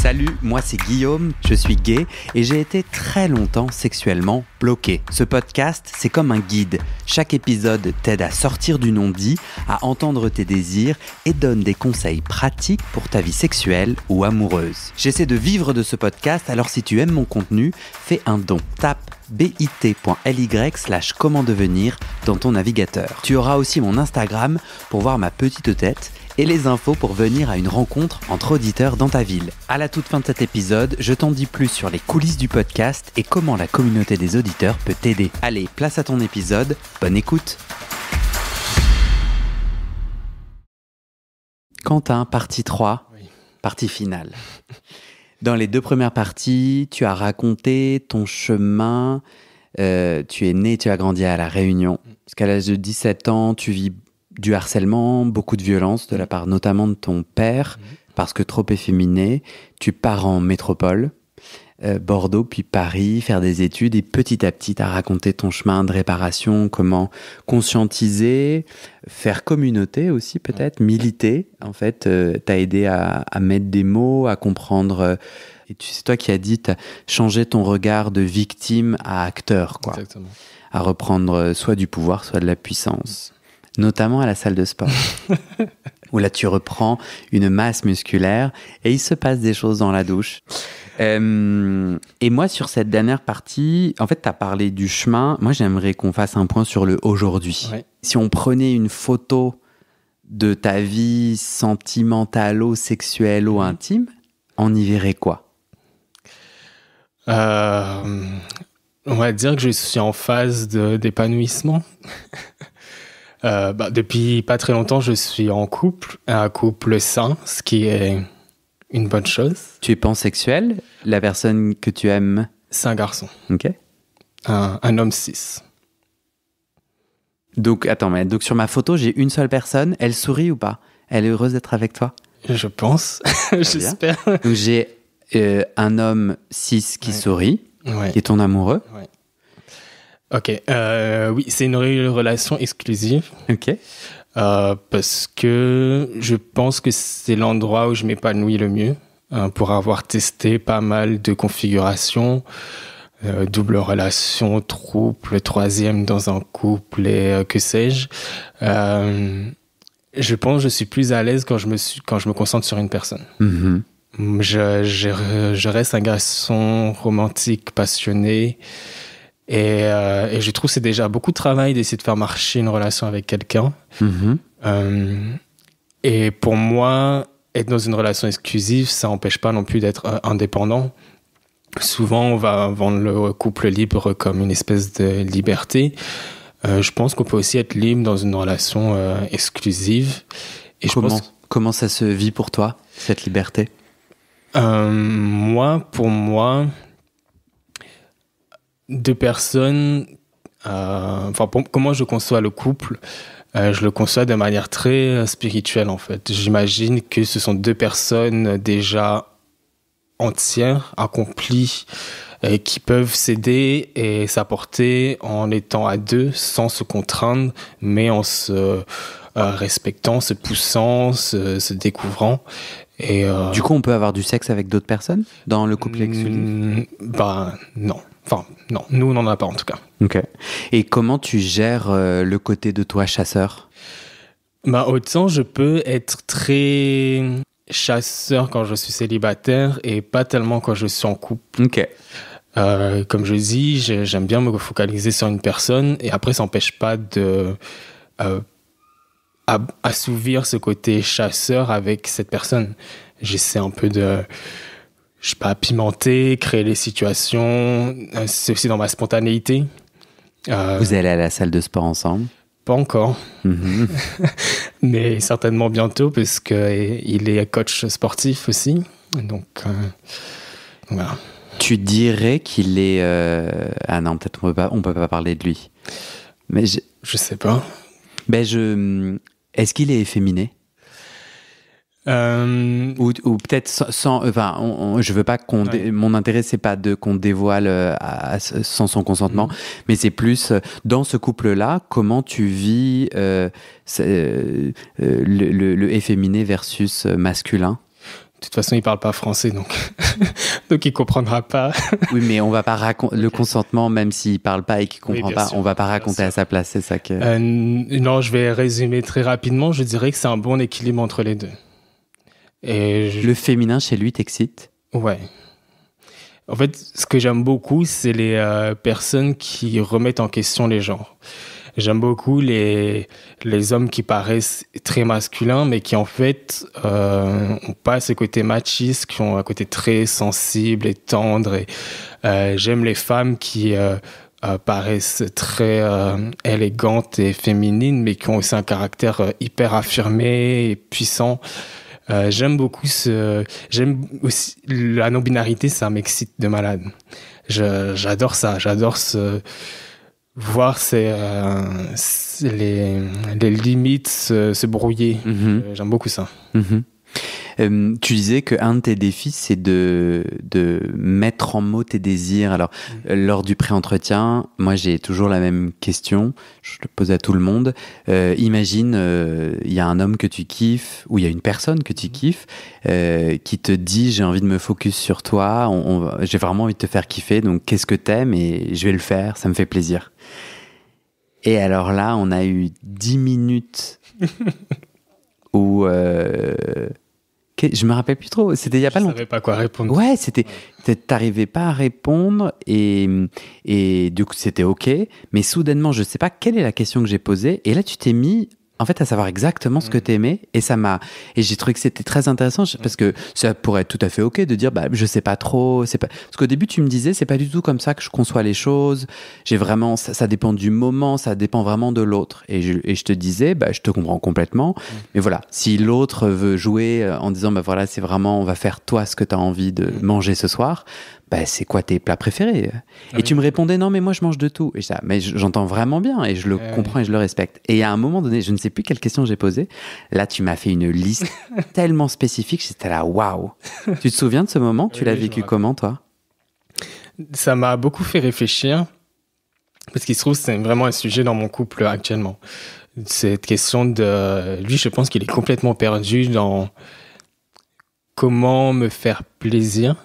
Salut, moi c'est Guillaume, je suis gay et j'ai été très longtemps sexuellement bloqué. Ce podcast, c'est comme un guide. Chaque épisode t'aide à sortir du non-dit, à entendre tes désirs et donne des conseils pratiques pour ta vie sexuelle ou amoureuse. J'essaie de vivre de ce podcast, alors si tu aimes mon contenu, fais un don. Tape bit.ly/comment devenir dans ton navigateur. Tu auras aussi mon Instagram pour voir ma petite tête et les infos pour venir à une rencontre entre auditeurs dans ta ville. À la toute fin de cet épisode, je t'en dis plus sur les coulisses du podcast et comment la communauté des auditeurs peut t'aider. Allez, place à ton épisode, bonne écoute. Quentin, partie 3, oui. Partie finale. Dans les 2 premières parties, tu as raconté ton chemin. Tu es né, tu as grandi à La Réunion. Jusqu'à l'âge de 17 ans, tu vis du harcèlement, beaucoup de violence de la part notamment de ton père, parce que trop efféminé. Tu pars en métropole, Bordeaux, puis Paris, faire des études, et petit à petit, tu as raconté ton chemin de réparation, comment conscientiser, faire communauté aussi peut-être, militer. En fait, t'as aidé à mettre des mots, à comprendre. Et c'est toi qui as dit, t'as changé ton regard de victime à acteur, quoi. Exactement. À reprendre soit du pouvoir, soit de la puissance. Notamment à la salle de sport, où là tu reprends une masse musculaire et il se passe des choses dans la douche. Et moi, sur cette dernière partie, en fait, tu as parlé du chemin. Moi, j'aimerais qu'on fasse un point sur le aujourd'hui. Ouais. Si on prenait une photo de ta vie sentimentalo-sexuello-intime, on y verrait quoi ? On va dire que je suis en phase d'épanouissement. Depuis pas très longtemps, je suis en couple, un couple sain, ce qui est une bonne chose. Tu es pansexuel? La personne que tu aimes? C'est un garçon. Ok. Un homme cis. Donc, attends, donc sur ma photo, j'ai une seule personne. Elle sourit ou pas? Elle est heureuse d'être avec toi? Je pense. J'espère. Donc, j'ai un homme cis qui sourit, qui est ton amoureux. Ouais. Ok, oui, c'est une relation exclusive. Ok. Parce que je pense que c'est l'endroit où je m'épanouis le mieux, pour avoir testé pas mal de configurations, double relation, trouble, troisième dans un couple et que sais-je. Je pense que je suis plus à l'aise quand je me concentre sur une personne. Mm-hmm. Je reste un garçon romantique, passionné. Et je trouve que c'est déjà beaucoup de travail d'essayer de faire marcher une relation avec quelqu'un. Mm-hmm. Et pour moi, être dans une relation exclusive, ça n'empêche pas non plus d'être indépendant. Souvent, on va vendre le couple libre comme une espèce de liberté. Je pense qu'on peut aussi être libre dans une relation exclusive. Et comment ça se vit pour toi, cette liberté ? Pour moi... 2 personnes, comment je conçois le couple, je le conçois de manière très spirituelle en fait. J'imagine que ce sont 2 personnes déjà entières, accomplies, qui peuvent s'aider et s'apporter en étant à 2 sans se contraindre, mais en se respectant, se poussant, se découvrant. Et, du coup, on peut avoir du sexe avec d'autres personnes dans le couple exclusif ? Non. Enfin, non, nous, on n'en a pas en tout cas. Ok. Et comment tu gères le côté de toi chasseur ? Autant je peux être très chasseur quand je suis célibataire et pas tellement quand je suis en couple. Ok. Comme je dis, j'aime bien me focaliser sur une personne et après, ça n'empêche pas de assouvir ce côté chasseur avec cette personne. J'essaie un peu de... Je sais pas, pimenter, créer les situations. C'est aussi dans ma spontanéité. Vous allez à la salle de sport ensemble ? Pas encore. Mm-hmm. Mais certainement bientôt, parce qu'il est coach sportif aussi. Donc, voilà. Tu dirais qu'il est... Ah non, peut-être on peut pas parler de lui. Mais je sais pas. Est-ce qu'il est efféminé ? Ou peut-être sans je veux pas qu'on mon intérêt c'est pas qu'on dévoile sans son consentement, mais c'est plus dans ce couple-là comment tu vis le efféminé versus masculin. toute façon, il parle pas français, donc donc il comprendra pas. Oui, mais on va pas raconter le consentement, même s'il parle pas et qu'il comprend Oui, pas, sûr, on va pas raconter à sa place, c'est ça que. Non, je vais résumer très rapidement. Je dirais que c'est un bon équilibre entre les deux. Le féminin chez lui t'excite? Ouais. En fait, ce que j'aime beaucoup, c'est les personnes qui remettent en question les genres. J'aime beaucoup les hommes qui paraissent très masculins, mais qui en fait ont pas ce côté machiste, qui ont un côté très sensible et tendre. Et j'aime les femmes qui paraissent très élégantes et féminines, mais qui ont aussi un caractère hyper affirmé et puissant. J'aime j'aime aussi la non-binarité, ça m'excite de malade. J'adore ça, voir les limites se brouiller. J'aime beaucoup ça. Tu disais qu'un de tes défis, c'est de mettre en mots tes désirs. Alors, lors du pré-entretien, moi, j'ai toujours la même question. Je le pose à tout le monde. Imagine, il y a un homme que tu kiffes, ou il y a une personne que tu kiffes, qui te dit, j'ai envie de me focus sur toi, j'ai vraiment envie de te faire kiffer, donc qu'est-ce que t'aimes? Et je vais le faire, ça me fait plaisir. Et alors là, on a eu 10 minutes où... je me rappelle plus trop. C'était il y a pas longtemps. Je savais pas quoi répondre. Ouais, t'arrivais pas à répondre et du coup c'était ok. Mais soudainement, je sais pas quelle est la question que j'ai posée. Et là, tu t'es mis en fait à savoir exactement ce que t'aimais et j'ai trouvé que c'était très intéressant parce que ça pourrait être tout à fait ok de dire je sais pas trop. Parce qu'au début tu me disais c'est pas du tout comme ça que je conçois les choses. J'ai vraiment ça dépend du moment, ça dépend vraiment de l'autre. Et je te disais je te comprends complètement. Mais voilà, si l'autre veut jouer en disant voilà c'est vraiment on va faire toi ce que t'as envie de manger ce soir. C'est quoi tes plats préférés? Et tu me répondais, non, mais moi, je mange de tout. Et mais j'entends vraiment bien et je le comprends et je le respecte. Et à un moment donné, je ne sais plus quelle question j'ai posée. Là, tu m'as fait une liste tellement spécifique. J'étais là, waouh. Tu te souviens de ce moment? Tu l'as vécu comment, toi? Ça m'a beaucoup fait réfléchir. Parce qu'il se trouve, c'est vraiment un sujet dans mon couple actuellement. Cette question de... Lui, je pense qu'il est complètement perdu dans comment me faire plaisir.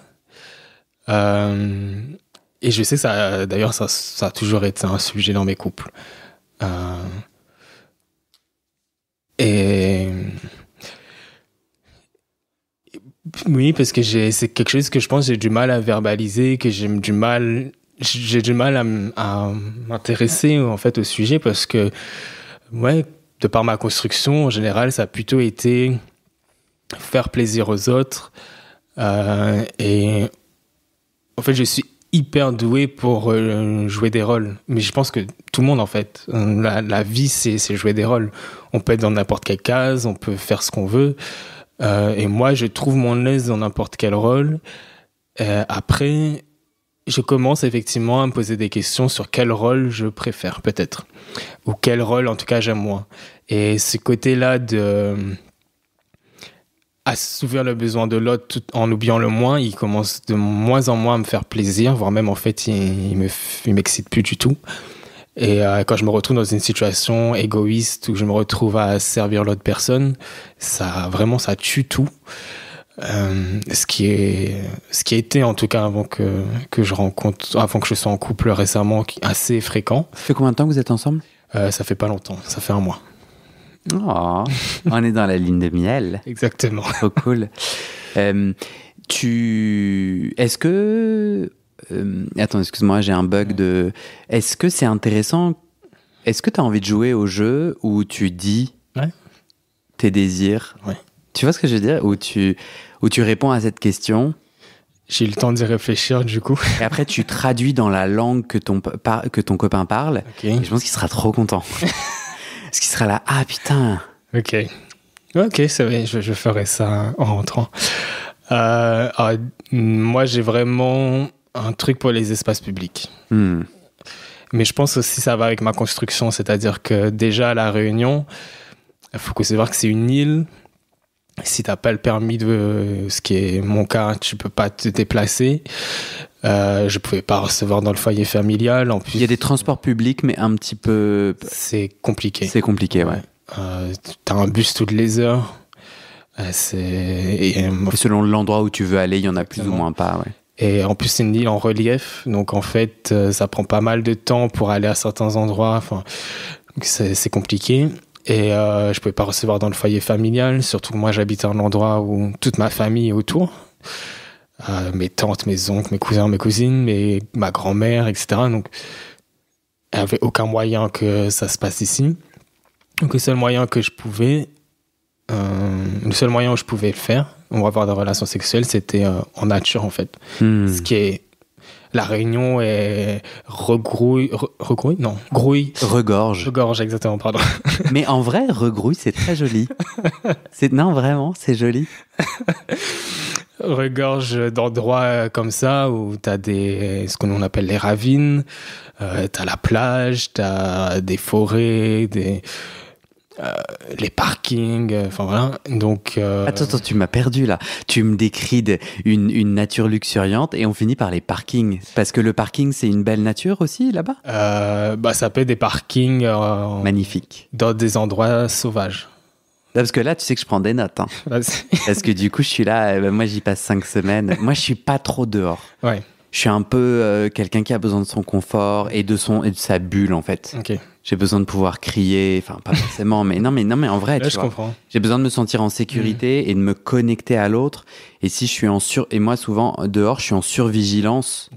Et je sais que ça a toujours été un sujet dans mes couples. Et oui, parce que c'est quelque chose que je pense que j'ai du mal à verbaliser, que j'ai du mal à m'intéresser en fait au sujet parce que de par ma construction en général, ça a plutôt été faire plaisir aux autres et en fait, je suis hyper doué pour jouer des rôles. Mais je pense que tout le monde, en fait, la vie, c'est jouer des rôles. On peut être dans n'importe quelle case, on peut faire ce qu'on veut. Et moi, je trouve mon aise dans n'importe quel rôle. Après, je commence effectivement à me poser des questions sur quel rôle je préfère, peut-être. Ou quel rôle, en tout cas, j'aime moins. Et ce côté-là assouvir le besoin de l'autre tout en oubliant le moins, il commence de moins en moins à me faire plaisir, voire même en fait il m'excite plus du tout. Et quand je me retrouve dans une situation égoïste où je me retrouve à servir l'autre personne, ça tue tout. Ce qui a été en tout cas avant que je sois en couple récemment, assez fréquent. Ça fait combien de temps que vous êtes ensemble? Ça fait pas longtemps, ça fait 1 mois. Oh, on est dans la ligne de miel. Exactement. Trop cool. Est-ce que... attends, excuse-moi, j'ai un bug de... Est-ce que c'est intéressant? Est-ce que tu as envie de jouer au jeu où tu dis tes désirs? Tu vois ce que je veux dire? Où tu réponds à cette question. J'ai eu le temps d'y réfléchir, du coup. Et après, tu traduis dans la langue que ton copain parle. Okay. Et je pense qu'il sera trop content. Parce qu'il sera là, ah putain. Ok, c'est vrai, je ferai ça en rentrant. Moi, j'ai vraiment un truc pour les espaces publics. Mais je pense aussi que ça va avec ma construction, c'est-à-dire que déjà à La Réunion, il faut savoir que c'est une île. Si tu n'as pas le permis ce qui est mon cas, tu ne peux pas te déplacer. Je ne pouvais pas recevoir dans le foyer familial. En plus, il y a des transports publics, mais un petit peu... C'est compliqué. C'est compliqué, ouais. Tu as un bus toutes les heures. Et selon l'endroit où tu veux aller, il y en a plus ou moins pas, ouais. Et en plus, c'est une île en relief, donc en fait, ça prend pas mal de temps pour aller à certains endroits. Enfin, c'est compliqué. Et je pouvais pas recevoir dans le foyer familial, surtout que moi, j'habite à un endroit où toute ma famille est autour. Mes tantes, mes oncles, mes cousins, mes cousines, ma grand-mère, etc. Donc, il n'y avait aucun moyen que ça se passe ici. Donc, le seul moyen où je pouvais le faire, on va avoir des relations sexuelles, c'était en nature, en fait. Ce qui est... La Réunion est regrouille... Non, grouille. Regorge. Regorge, exactement, pardon. Mais en vrai, regrouille, c'est très joli. Non, vraiment, c'est joli. Regorge d'endroits comme ça où tu as ce qu'on appelle les ravines, tu as la plage, tu as des forêts, les parkings, enfin voilà. Donc, Attends, tu m'as perdu là. Tu me décris une nature luxuriante et on finit par les parkings. Parce que le parking, c'est une belle nature aussi là-bas ça peut être des parkings magnifiques. Dans des endroits sauvages. Parce que là, tu sais que je prends des notes. Hein. Parce que du coup, je suis là, moi j'y passe 5 semaines. Moi, je suis pas trop dehors. Ouais. Je suis un peu quelqu'un qui a besoin de son confort et de sa bulle en fait. Okay. J'ai besoin de pouvoir crier, enfin pas forcément, mais non, mais en vrai, là, tu vois. Comprends. J'ai besoin de me sentir en sécurité et de me connecter à l'autre. Et si je suis et moi souvent dehors, je suis en survigilance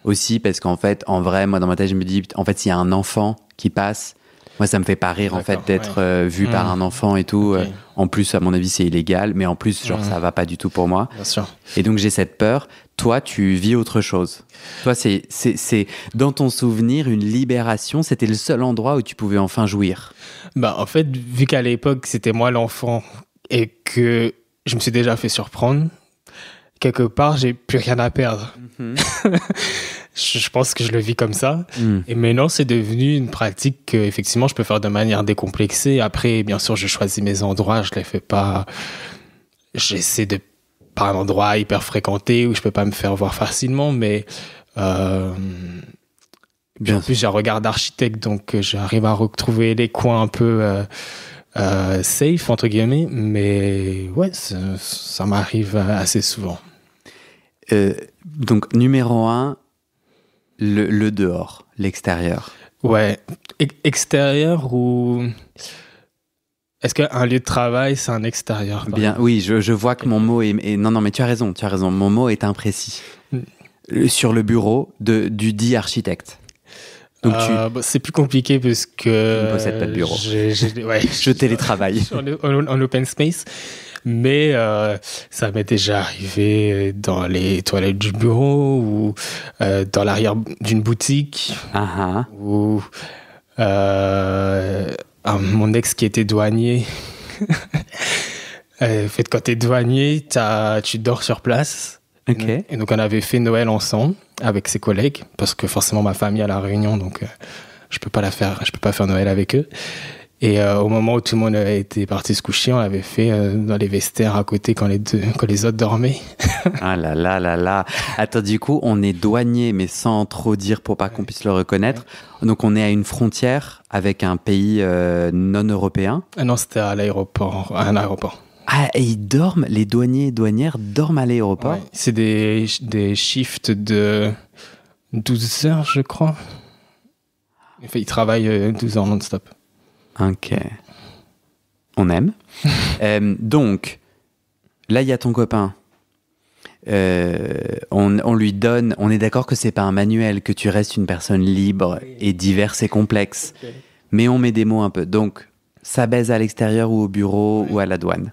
aussi parce qu'en fait, en vrai, moi dans ma tête, je me dis, en fait, s'il y a un enfant qui passe, moi ça me fait pas rire en fait d'être vu par un enfant et tout. En plus, à mon avis, c'est illégal, mais en plus, genre ça va pas du tout pour moi. Bien sûr. Et donc j'ai cette peur. Toi, tu vis autre chose. Toi, c'est dans ton souvenir une libération. C'était le seul endroit où tu pouvais enfin jouir. En fait, vu qu'à l'époque, c'était moi l'enfant et que je me suis déjà fait surprendre, quelque part, j'ai plus rien à perdre. Je pense que je le vis comme ça. Et maintenant, c'est devenu une pratique que, effectivement, je peux faire de manière décomplexée. Après, bien sûr, je choisis mes endroits. Je les fais pas... J'essaie de pas un endroit hyper fréquenté où je peux pas me faire voir facilement, mais en plus j'ai un regard d'architecte, donc j'arrive à retrouver les coins un peu safe entre guillemets, mais ouais, ça m'arrive assez souvent. Donc numéro 1, le dehors, l'extérieur. Ouais, extérieur ou... Est-ce qu'un lieu de travail, c'est un extérieur? Bien, oui, je vois que mon mot est... Non, mais tu as raison. Mon mot est imprécis. Sur le bureau du dit architecte. Donc c'est plus compliqué parce que... Tu ne possèdes pas de bureau. Je télétravaille. En open space. Mais ça m'est déjà arrivé dans les toilettes du bureau ou dans l'arrière d'une boutique. Ou... mon ex qui était douanier. Fait, quand t'es douanier, tu dors sur place. Okay. Et donc on avait fait Noël ensemble avec ses collègues parce que forcément ma famille à la Réunion, donc je peux pas faire Noël avec eux. Et au moment où tout le monde était parti se coucher, on l'avait fait dans les vestiaires à côté quand les autres dormaient. Ah là là là là. Attends, du coup, on est douanier, mais sans trop dire pour pas qu'on puisse le reconnaître. Donc on est à une frontière avec un pays non européen. Ah non, c'était à l'aéroport, à un aéroport. Ah, et ils dorment, les douaniers et douanières dorment à l'aéroport? Ouais, c'est des shifts de 12 heures, je crois. Enfin, ils travaillent 12 heures non-stop. Ok. On aime. Donc, là, il y a ton copain. On lui donne... On est d'accord que c'est pas un manuel, que tu restes une personne libre et diverse et complexe. Okay. Mais on met des mots un peu. Donc, ça baise à l'extérieur ou au bureau ou à la douane.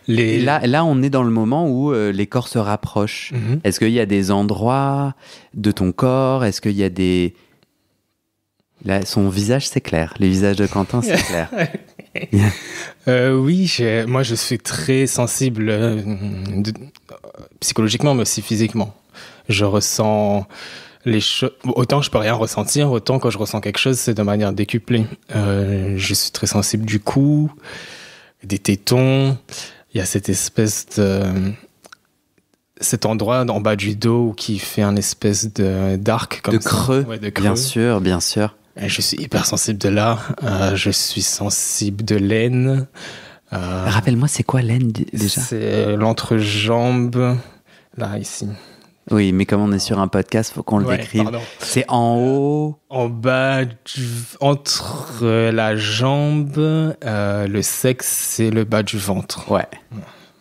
Là, on est dans le moment où les corps se rapprochent. Mm-hmm. Est-ce qu'il y a des endroits de ton corps? Est-ce qu'il y a des... Là, son visage, c'est clair. Le visage de Quentin, c'est clair. Oui, moi, je suis très sensible psychologiquement, mais aussi physiquement. Je ressens les choses... Autant je peux rien ressentir, autant quand je ressens quelque chose, c'est de manière décuplée. Je suis très sensible du cou, des tétons. Il y a cette espèce de... cet endroit en bas du dos qui fait un espèce d'arc comme ça. Creux. Ouais, de creux. Bien sûr, bien sûr. Je suis hyper sensible de là. Je suis sensible de l'aine. Rappelle-moi, c'est quoi l'aine déjà? C'est l'entrejambe, là, ici. Oui, mais comme on est sur un podcast, faut qu'on le décrive. Pardon. C'est en haut. En bas, entre la jambe, le sexe, c'est le bas du ventre. Ouais.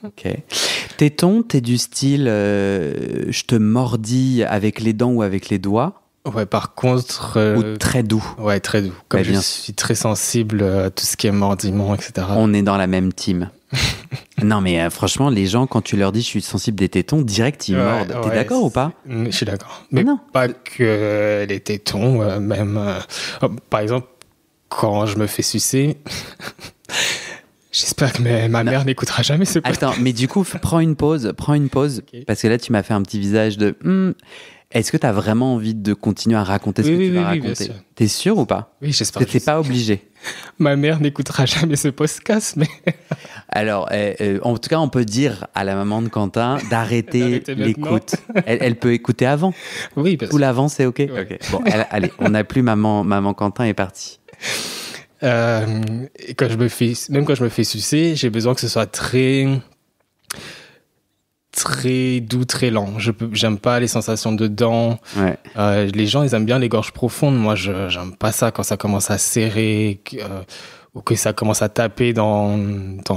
Ok. Téton, t'es du style je te mordis avec les dents ou avec les doigts? Ouais, par contre... Ou très doux? Ouais, très doux. Comme je suis très sensible à tout ce qui est mordiment, etc. On est dans la même team. Non, mais franchement, les gens, quand tu leur dis je suis sensible des tétons, direct, ils mordent. T'es d'accord ou pas? Je suis d'accord. Mais non. Pas que les tétons, même... par exemple, quand je me fais sucer... J'espère que ma mère n'écoutera jamais ce podcast. Attends, mais du coup, prends une pause, okay. Parce que là, tu m'as fait un petit visage de... Est-ce que tu as vraiment envie de continuer à raconter ce que tu vas raconter? T'es sûr ou pas? Oui, j'espère. Que t'es pas obligé. Ma mère n'écoutera jamais ce podcast, mais... Alors, en tout cas, on peut dire à la maman de Quentin d'arrêter l'écoute. Elle peut écouter avant. Oui, parce que... Ou l'avant, c'est OK? Ouais. OK. Bon, allez, on n'a plus maman Quentin est partie. Et quand je me fais sucer, j'ai besoin que ce soit très doux, très lent. J'aime pas les sensations de dents. Ouais. Les gens, ils aiment bien les gorges profondes. Moi, j'aime pas ça quand ça commence à serrer ou que ça commence à taper dans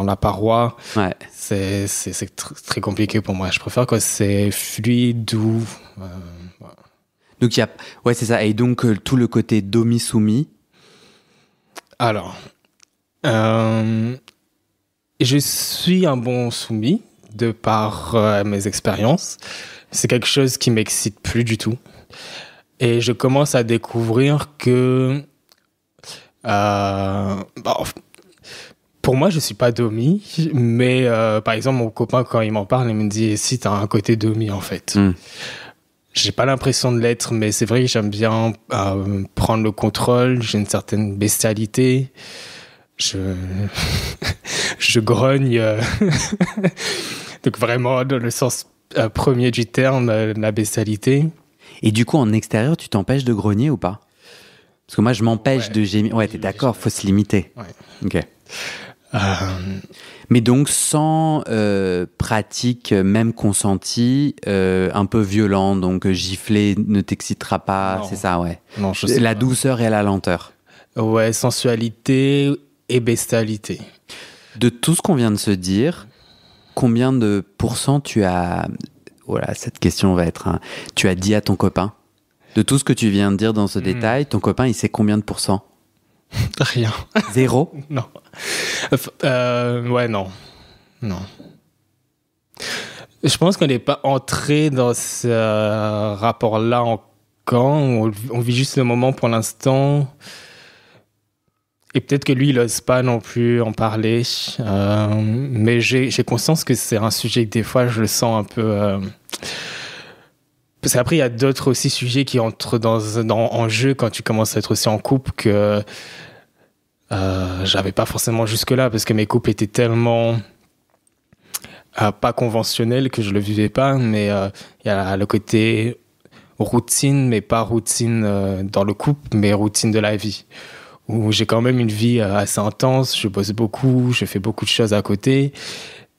la paroi. Ouais. C'est très compliqué pour moi. Je préfère quand c'est fluide, doux. Ouais. Donc, c'est ça. Et donc, tout le côté domi-soumis. Alors, je suis un bon soumis de par mes expériences. C'est quelque chose qui m'excite plus du tout. Et je commence à découvrir que, pour moi, je suis pas domi, mais par exemple, mon copain, quand il m'en parle, il me dit si t'as un côté domi en fait. J'ai pas l'impression de l'être, mais c'est vrai que j'aime bien prendre le contrôle. J'ai une certaine bestialité. Je grogne. Donc vraiment, dans le sens premier du terme, la bestialité. Et du coup, en extérieur, tu t'empêches de grogner ou pas? Parce que moi, je m'empêche de gémir. Ouais, t'es d'accord, faut se limiter. Ouais. Ok. Mais donc, sans pratique, même consentie, un peu violent, donc gifler ne t'excitera pas, non. C'est ça, ouais. Non, je sais la pas. Douceur et la lenteur. Ouais, sensualité et bestialité. De tout ce qu'on vient de se dire, combien de pourcents tu as... Voilà, cette question va être... Tu as dit à ton copain? De tout ce que tu viens de dire dans ce détail, ton copain, il sait combien de pourcents? Rien. 0? Non. Ouais, non. Non. Je pense qu'on n'est pas entré dans ce rapport-là encore. On vit juste le moment pour l'instant. Et peut-être que lui, il n'ose pas non plus en parler. Mais j'ai conscience que c'est un sujet que des fois, je le sens un peu... Parce qu'après, il y a d'autres aussi sujets qui entrent en jeu quand tu commences à être aussi en couple que j'avais pas forcément jusque-là, parce que mes couples étaient tellement pas conventionnels que je le vivais pas, mais il y a le côté routine, mais pas routine dans le couple, mais routine de la vie, où j'ai quand même une vie assez intense, je bosse beaucoup, je fais beaucoup de choses à côté.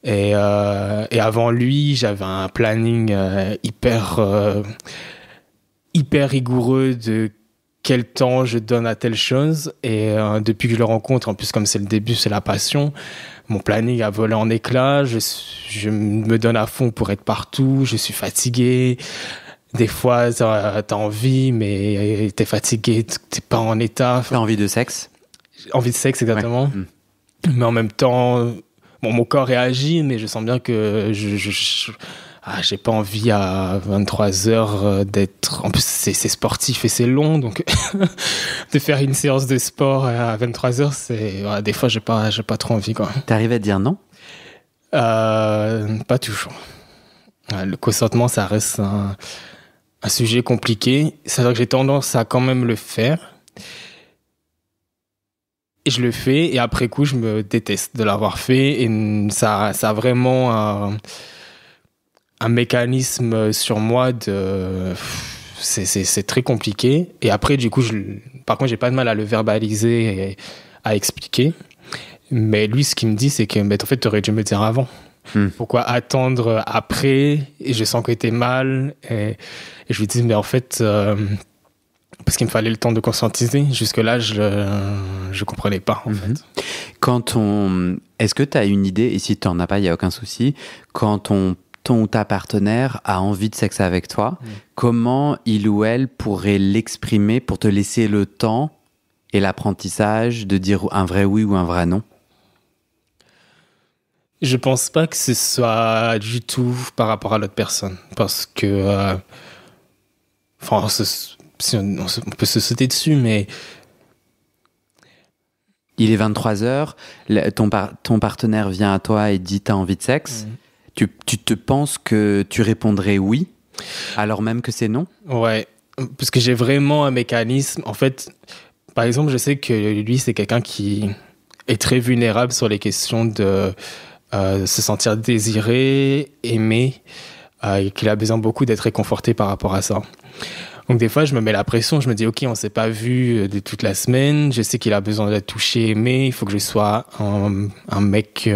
Et avant lui, j'avais un planning hyper rigoureux de quel temps je donne à telle chose. Et depuis que je le rencontre, en plus comme c'est le début, c'est la passion, mon planning a volé en éclats. Je me donne à fond pour être partout. Je suis fatigué. Des fois, t'as envie, mais t'es fatigué, t'es pas en état. T'as envie de sexe? Envie de sexe, exactement. Ouais. Mais en même temps... Bon, mon corps réagit, mais je sens bien que j'ai pas envie à 23h d'être... En plus, c'est sportif et c'est long, donc de faire une séance de sport à 23h, des fois, j'ai pas trop envie, quoi. T'arrives à te dire non? Pas toujours. Le consentement, ça reste un sujet compliqué. C'est-à-dire que j'ai tendance à quand même le faire. Et je le fais, et après coup, je me déteste de l'avoir fait. Et ça a vraiment un mécanisme sur moi c'est très compliqué. Et après, du coup, par contre, j'ai pas de mal à le verbaliser et à expliquer. Mais lui, ce qu'il me dit, c'est que en fait, tu aurais dû me le dire avant. Pourquoi attendre après? Et je sens que t'es mal. Et je lui dis, mais en fait, parce qu'il me fallait le temps de conscientiser. Jusque-là, je comprenais pas, en fait. Est-ce que tu as une idée, et si tu n'en as pas, il n'y a aucun souci, quand ton ou ta partenaire a envie de sexe avec toi, comment il ou elle pourrait l'exprimer pour te laisser le temps et l'apprentissage de dire un vrai oui ou un vrai non? Je pense pas que ce soit du tout par rapport à l'autre personne. Parce que... on peut se sauter dessus, mais... Il est 23h, ton partenaire vient à toi et dit « t'as envie de sexe ». Tu te penses que tu répondrais oui, alors même que c'est non? Ouais, parce que j'ai vraiment un mécanisme. En fait, par exemple, je sais que lui, c'est quelqu'un qui est très vulnérable sur les questions de se sentir désiré, aimé, et qu'il a besoin beaucoup d'être réconforté par rapport à ça. Donc des fois, je me mets la pression, je me dis « Ok, on ne s'est pas vu de toute la semaine, je sais qu'il a besoin d'être touché, aimé, il faut que je sois un mec...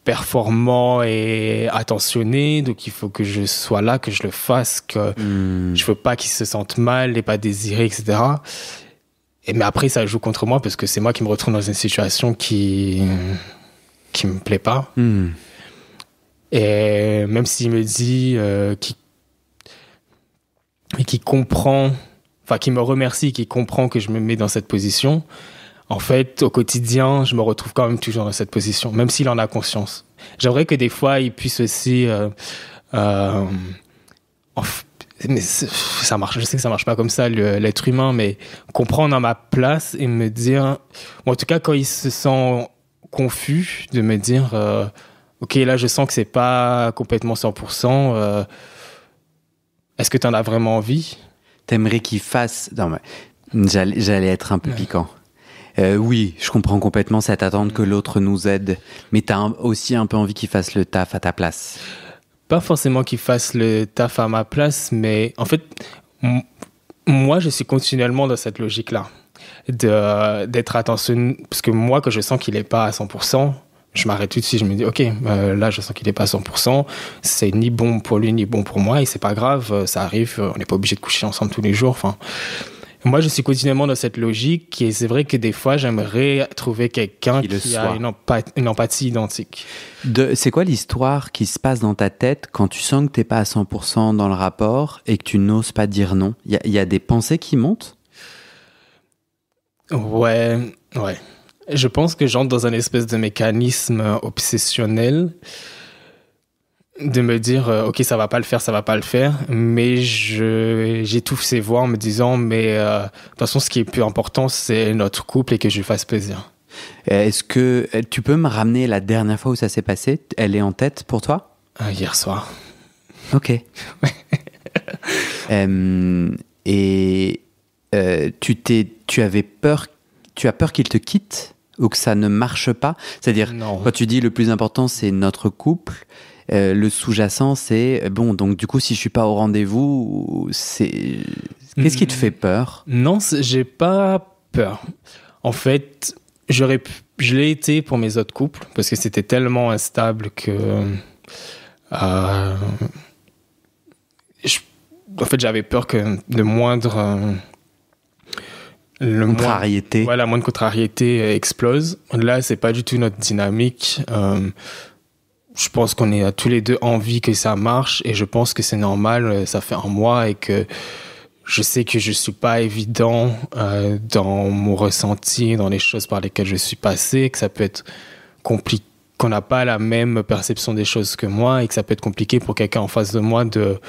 performant et attentionné, donc il faut que je sois là, que je le fasse, que je veux pas qu'il se sente mal et pas désiré, etc. Mais après, ça joue contre moi parce que c'est moi qui me retrouve dans une situation qui me plaît pas. Et même s'il me dit qu'il comprend, enfin qu'il me remercie, qu'il comprend que je me mets dans cette position, en fait, au quotidien, je me retrouve quand même toujours dans cette position, même s'il en a conscience. J'aimerais que des fois, il puisse aussi... mais ça marche, je sais que ça marche pas comme ça, l'être humain, mais comprendre à ma place et me dire... Bon, en tout cas, quand il se sent confus, de me dire... Ok, là, je sens que c'est pas complètement 100%. Est-ce que tu en as vraiment envie? T'aimerais qu'il fasse... Non, mais j'allais être un peu piquant. Oui, je comprends complètement cette attente que l'autre nous aide, mais t'as aussi un peu envie qu'il fasse le taf à ta place. Pas forcément qu'il fasse le taf à ma place, mais en fait, moi, je suis continuellement dans cette logique-là, d'être attentionné, parce que moi, quand je sens qu'il n'est pas à 100%, je m'arrête tout de suite, je me dis, ok, là, je sens qu'il n'est pas à 100%, c'est ni bon pour lui, ni bon pour moi, et c'est pas grave, ça arrive, on n'est pas obligé de coucher ensemble tous les jours, enfin... Moi, je suis continuellement dans cette logique et c'est vrai que des fois, j'aimerais trouver quelqu'un qui a une empathie identique. C'est quoi l'histoire qui se passe dans ta tête quand tu sens que tu n'es pas à 100% dans le rapport et que tu n'oses pas dire non? Il y a des pensées qui montent? Ouais. Je pense que j'entre dans un espèce de mécanisme obsessionnel de me dire ok, ça va pas le faire, mais j'étouffe ces voix en me disant mais de toute façon ce qui est plus important c'est notre couple et que je lui fasse plaisir. Est-ce que tu peux me ramener la dernière fois où ça s'est passé? Elle est en tête pour toi? Hier soir. Ok. Tu avais peur, tu as peur qu'il te quitte ou que ça ne marche pas? C'est-à-dire, quand tu dis le plus important c'est notre couple, le sous-jacent, c'est bon, donc du coup, si je suis pas au rendez-vous, qu'est-ce qui te fait peur? Non, j'ai pas peur. En fait, je l'ai été pour mes autres couples parce que c'était tellement instable que en fait, j'avais peur que le moindre contrariété. La moindre contrariété explose. Là, c'est pas du tout notre dynamique. Je pense qu'on est tous les deux envie que ça marche et je pense que c'est normal, ça fait un mois et que je sais que je suis pas évident dans mon ressenti, dans les choses par lesquelles je suis passé, que ça peut être compliqué, qu'on n'a pas la même perception des choses que moi et que ça peut être compliqué pour quelqu'un en face de moi de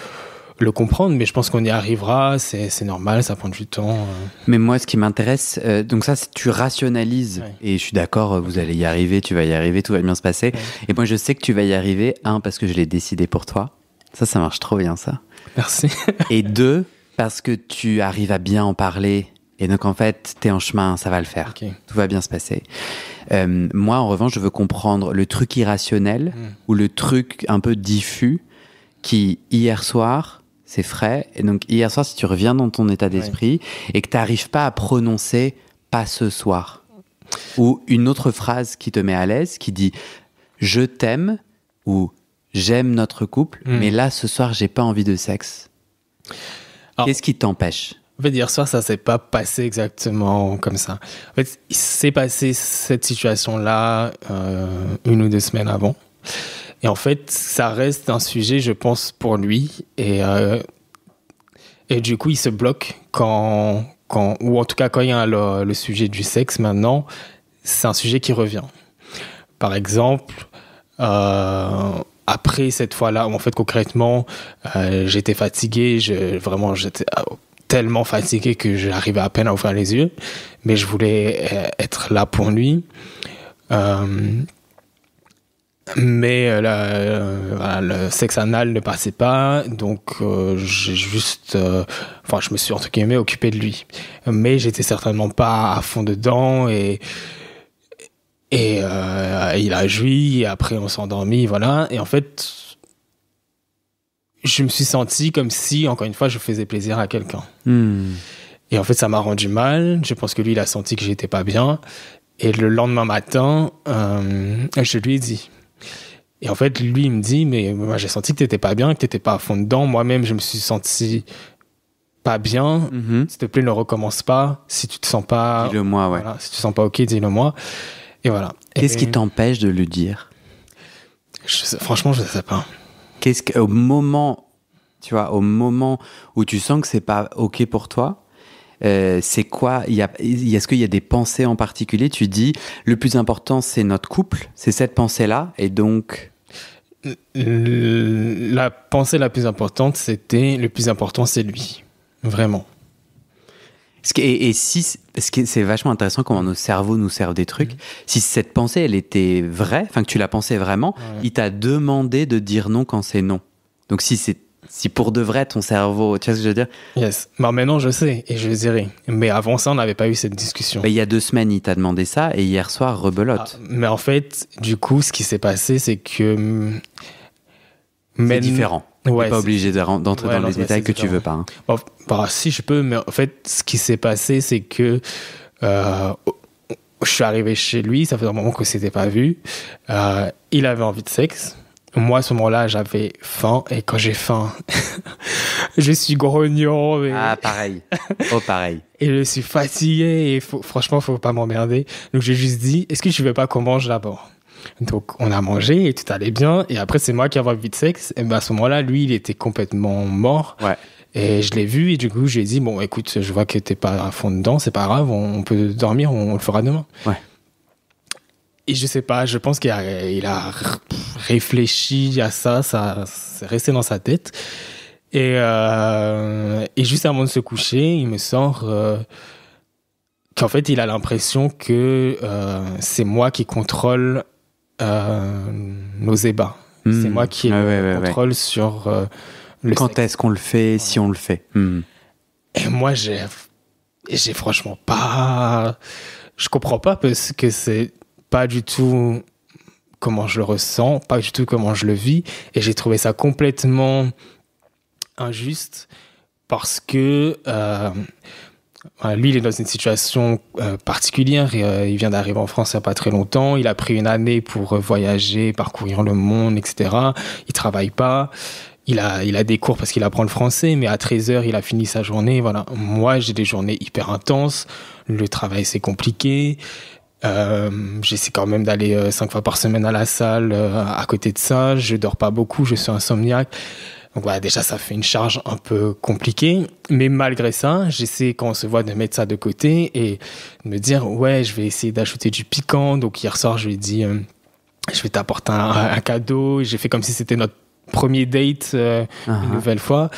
le comprendre, mais je pense qu'on y arrivera, c'est normal, ça prend du temps. Mais moi, ce qui m'intéresse, donc ça, tu rationalises, ouais. Et je suis d'accord, vous allez y arriver, tu vas y arriver, tout va bien se passer. Ouais. Et moi, je sais que tu vas y arriver, parce que je l'ai décidé pour toi. Ça marche trop bien, ça. Merci. Et 2, parce que tu arrives à bien en parler, et donc en fait, t'es en chemin, ça va le faire. Okay. Tout va bien se passer. Moi, en revanche, je veux comprendre le truc irrationnel ou le truc un peu diffus qui, hier soir... C'est frais. Et donc, hier soir, si tu reviens dans ton état d'esprit et que tu n'arrives pas à prononcer « pas ce soir », Ou une autre phrase qui te met à l'aise, qui dit « je t'aime » ou « j'aime notre couple, mais là, ce soir, j'ai pas envie de sexe ». Qu'est-ce qui t'empêche? En fait, hier soir, ça s'est pas passé exactement comme ça. En fait, il s'est passé cette situation-là 1 ou 2 semaines avant. Et en fait, ça reste un sujet, je pense, pour lui. Et du coup, il se bloque ou en tout cas, quand il y a le sujet du sexe maintenant, c'est un sujet qui revient. Par exemple, après cette fois-là, en fait, concrètement, j'étais fatigué, j'étais tellement fatigué que j'arrivais à peine à ouvrir les yeux, mais je voulais être là pour lui. Mais le sexe anal ne passait pas, donc je me suis entre guillemets occupé de lui. Mais j'étais certainement pas à fond dedans et il a joui et après on s'est endormi, voilà. Et en fait, je me suis senti comme si, encore une fois, je faisais plaisir à quelqu'un. Et en fait, ça m'a rendu mal. Je pense que lui, il a senti que j'étais pas bien. Et le lendemain matin, je lui ai dit. Et en fait, lui, il me dit, mais moi, j'ai senti que t'étais pas bien, que t'étais pas à fond dedans. Moi-même, je me suis senti pas bien. S'il te plaît, ne recommence pas. Si tu te sens pas... Dis-le-moi, ouais. Voilà, si tu te sens pas OK, dis-le-moi. Et voilà. Qu'est-ce qui t'empêche de le dire? Franchement, je sais pas. Au moment où tu sens que c'est pas OK pour toi, c'est quoi? Est-ce qu'il y a des pensées en particulier? Tu dis, le plus important, c'est notre couple, c'est cette pensée-là, et donc... La pensée la plus importante, c'était, le plus important, c'est lui. Vraiment. C'est vachement intéressant comment nos cerveaux nous servent des trucs. Si cette pensée, elle était vraie, enfin que tu la pensais vraiment, il t'a demandé de dire non quand c'est non. Donc si pour de vrai ton cerveau, tu vois ce que je veux dire? Yes. Mais maintenant je sais et je le dirai. Mais avant ça, on n'avait pas eu cette discussion. Il y a 2 semaines, il t'a demandé ça et hier soir, rebelote. Mais en fait, du coup, ce qui s'est passé, c'est que... C'est différent. Ouais, t'es pas obligé d'entrer dans les détails que tu veux pas. Hein. Si je peux, mais en fait, ce qui s'est passé, c'est que je suis arrivé chez lui, ça faisait un moment qu'on s'était pas vu. Il avait envie de sexe. Moi, à ce moment-là, j'avais faim. Et quand j'ai faim, je suis grognon. Mais... Ah, pareil. Pareil. Et je suis fatigué. Et franchement, faut pas m'emmerder. Donc, j'ai juste dit, est-ce que tu veux pas qu'on mange d'abord? Donc, on a mangé et tout allait bien. Et après, c'est moi qui avais envie de sexe. Et ben, à ce moment-là, lui, il était complètement mort. Ouais. Et je l'ai vu. Et du coup, j'ai dit, bon, écoute, je vois que t'es pas à fond dedans. C'est pas grave. On peut dormir. On le fera demain. Ouais. Et je sais pas, je pense qu'il a réfléchi à ça. Ça c'est resté dans sa tête. Et juste avant de se coucher, il me sort qu'en fait, il a l'impression que c'est moi qui contrôle nos ébats. C'est moi qui ai le contrôle sur le Quand sexe. est-ce qu'on le fait, si on le fait. Et moi, j'ai franchement pas... Je comprends pas parce que c'est pas du tout comment je le ressens, pas du tout comment je le vis. Et j'ai trouvé ça complètement injuste parce que... lui, il est dans une situation particulière. Il vient d'arriver en France il n'y a pas très longtemps. Il a pris 1 année pour voyager, parcourir le monde, etc. Il travaille pas. Il a des cours parce qu'il apprend le français, mais à 13h, il a fini sa journée. Voilà. Moi, j'ai des journées hyper intenses. Le travail, c'est compliqué. J'essaie quand même d'aller 5 fois par semaine à la salle. À côté de ça, je dors pas beaucoup. Je suis insomniaque. Donc voilà, déjà, ça fait une charge un peu compliquée. Mais malgré ça, j'essaie, quand on se voit, de mettre ça de côté et de me dire, ouais, je vais essayer d'ajouter du piquant. Donc hier soir, je lui ai dit, je vais t'apporter un cadeau. J'ai fait comme si c'était notre premier date une nouvelle fois.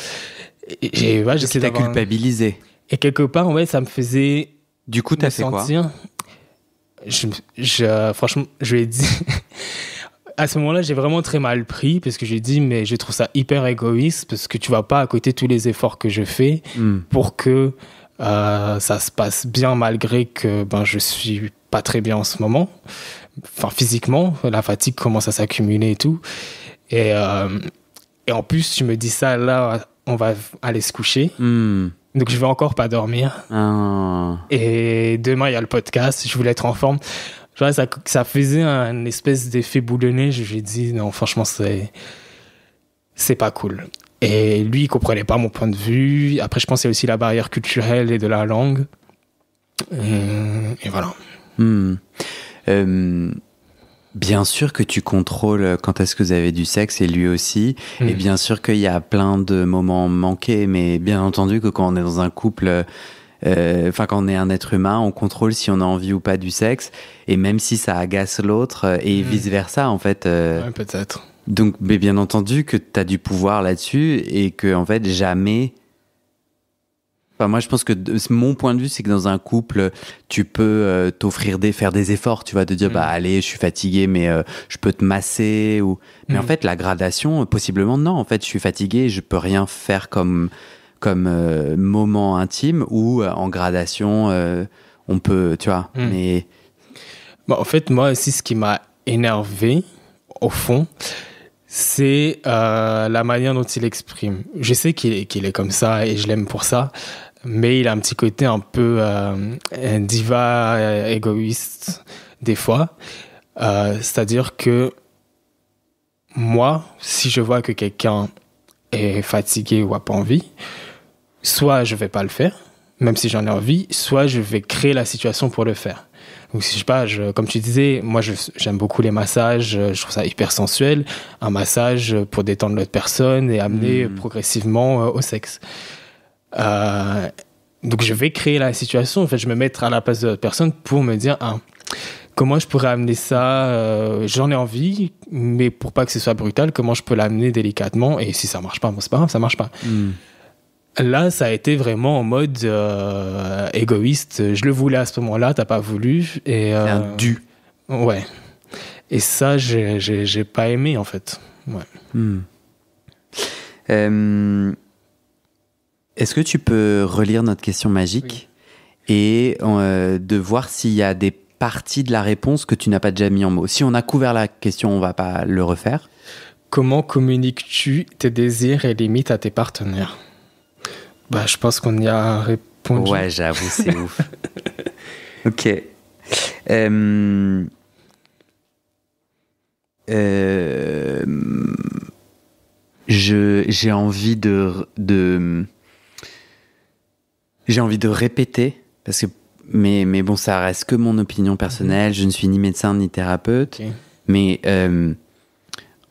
Et ouais, j'essaie d'avoir... culpabilisé. Et quelque part, ouais, ça me faisait... Du coup, t'as fait sentir... quoi? Franchement, je lui ai dit... À ce moment-là, j'ai vraiment très mal pris parce que j'ai dit, mais je trouve ça hyper égoïste parce que tu vas pas à côté tous les efforts que je fais pour que ça se passe bien malgré que je suis pas très bien en ce moment. Enfin, physiquement, la fatigue commence à s'accumuler et tout. Et en plus, tu me dis ça, là, on va aller se coucher. Donc, je vais encore pas dormir. Et demain, il y a le podcast. Je voulais être en forme. Genre, ça faisait un espèce d'effet boule de neige. J'ai dit, non, franchement, c'est pas cool. Et lui, il comprenait pas mon point de vue. Après, je pense qu'il y a aussi la barrière culturelle et de la langue. Et voilà. Bien sûr que tu contrôles quand est-ce que vous avez du sexe, et lui aussi. Et bien sûr qu'il y a plein de moments manqués, mais bien entendu que quand on est dans un couple, quand on est un être humain, on contrôle si on a envie ou pas du sexe. Et même si ça agace l'autre, et vice-versa, en fait. Ouais, peut-être. Donc, mais bien entendu que tu as du pouvoir là-dessus, et que, en fait, jamais... Enfin, moi, je pense que mon point de vue, c'est que dans un couple, tu peux faire des efforts, tu vois, de dire, bah, allez, je suis fatigué, mais je peux te masser. Mais en fait, la gradation, possiblement, non. En fait, je suis fatigué, je peux rien faire comme moment intime, ou en gradation, on peut, tu vois. Mais... Bon, en fait, moi aussi, ce qui m'a énervé, au fond, c'est la manière dont il exprime. Je sais qu'il est comme ça et je l'aime pour ça, mais il a un petit côté un peu diva, égoïste, des fois. C'est-à-dire que moi, si je vois que quelqu'un est fatigué ou a pas envie, soit je vais pas le faire, même si j'en ai envie, soit je vais créer la situation pour le faire. Donc, si je sais pas, comme tu disais, moi j'aime beaucoup les massages, je trouve ça hyper sensuel, un massage pour détendre l'autre personne et amener progressivement au sexe. Donc je vais créer la situation, en fait je me mettre à la place de l'autre personne pour me dire comment je pourrais amener ça, j'en ai envie, mais pour pas que ce soit brutal, comment je peux l'amener délicatement, et si ça marche pas, bon, c'est pas grave, ça marche pas. Là, ça a été vraiment en mode égoïste. Je le voulais à ce moment-là, t'as pas voulu. Et, c'est un dû. Ouais. Et ça, j'ai pas aimé, en fait. Ouais. Est-ce que tu peux relire notre question magique et de voir s'il y a des parties de la réponse que tu n'as pas déjà mis en mots? Si on a couvert la question, on va pas le refaire. Comment communiques-tu tes désirs et limites à tes partenaires? Bah, je pense qu'on y a répondu. Ouais, j'avoue, c'est ouf. Ok. J'ai envie de répéter, parce que mais bon, ça reste que mon opinion personnelle. Je ne suis ni médecin ni thérapeute, mais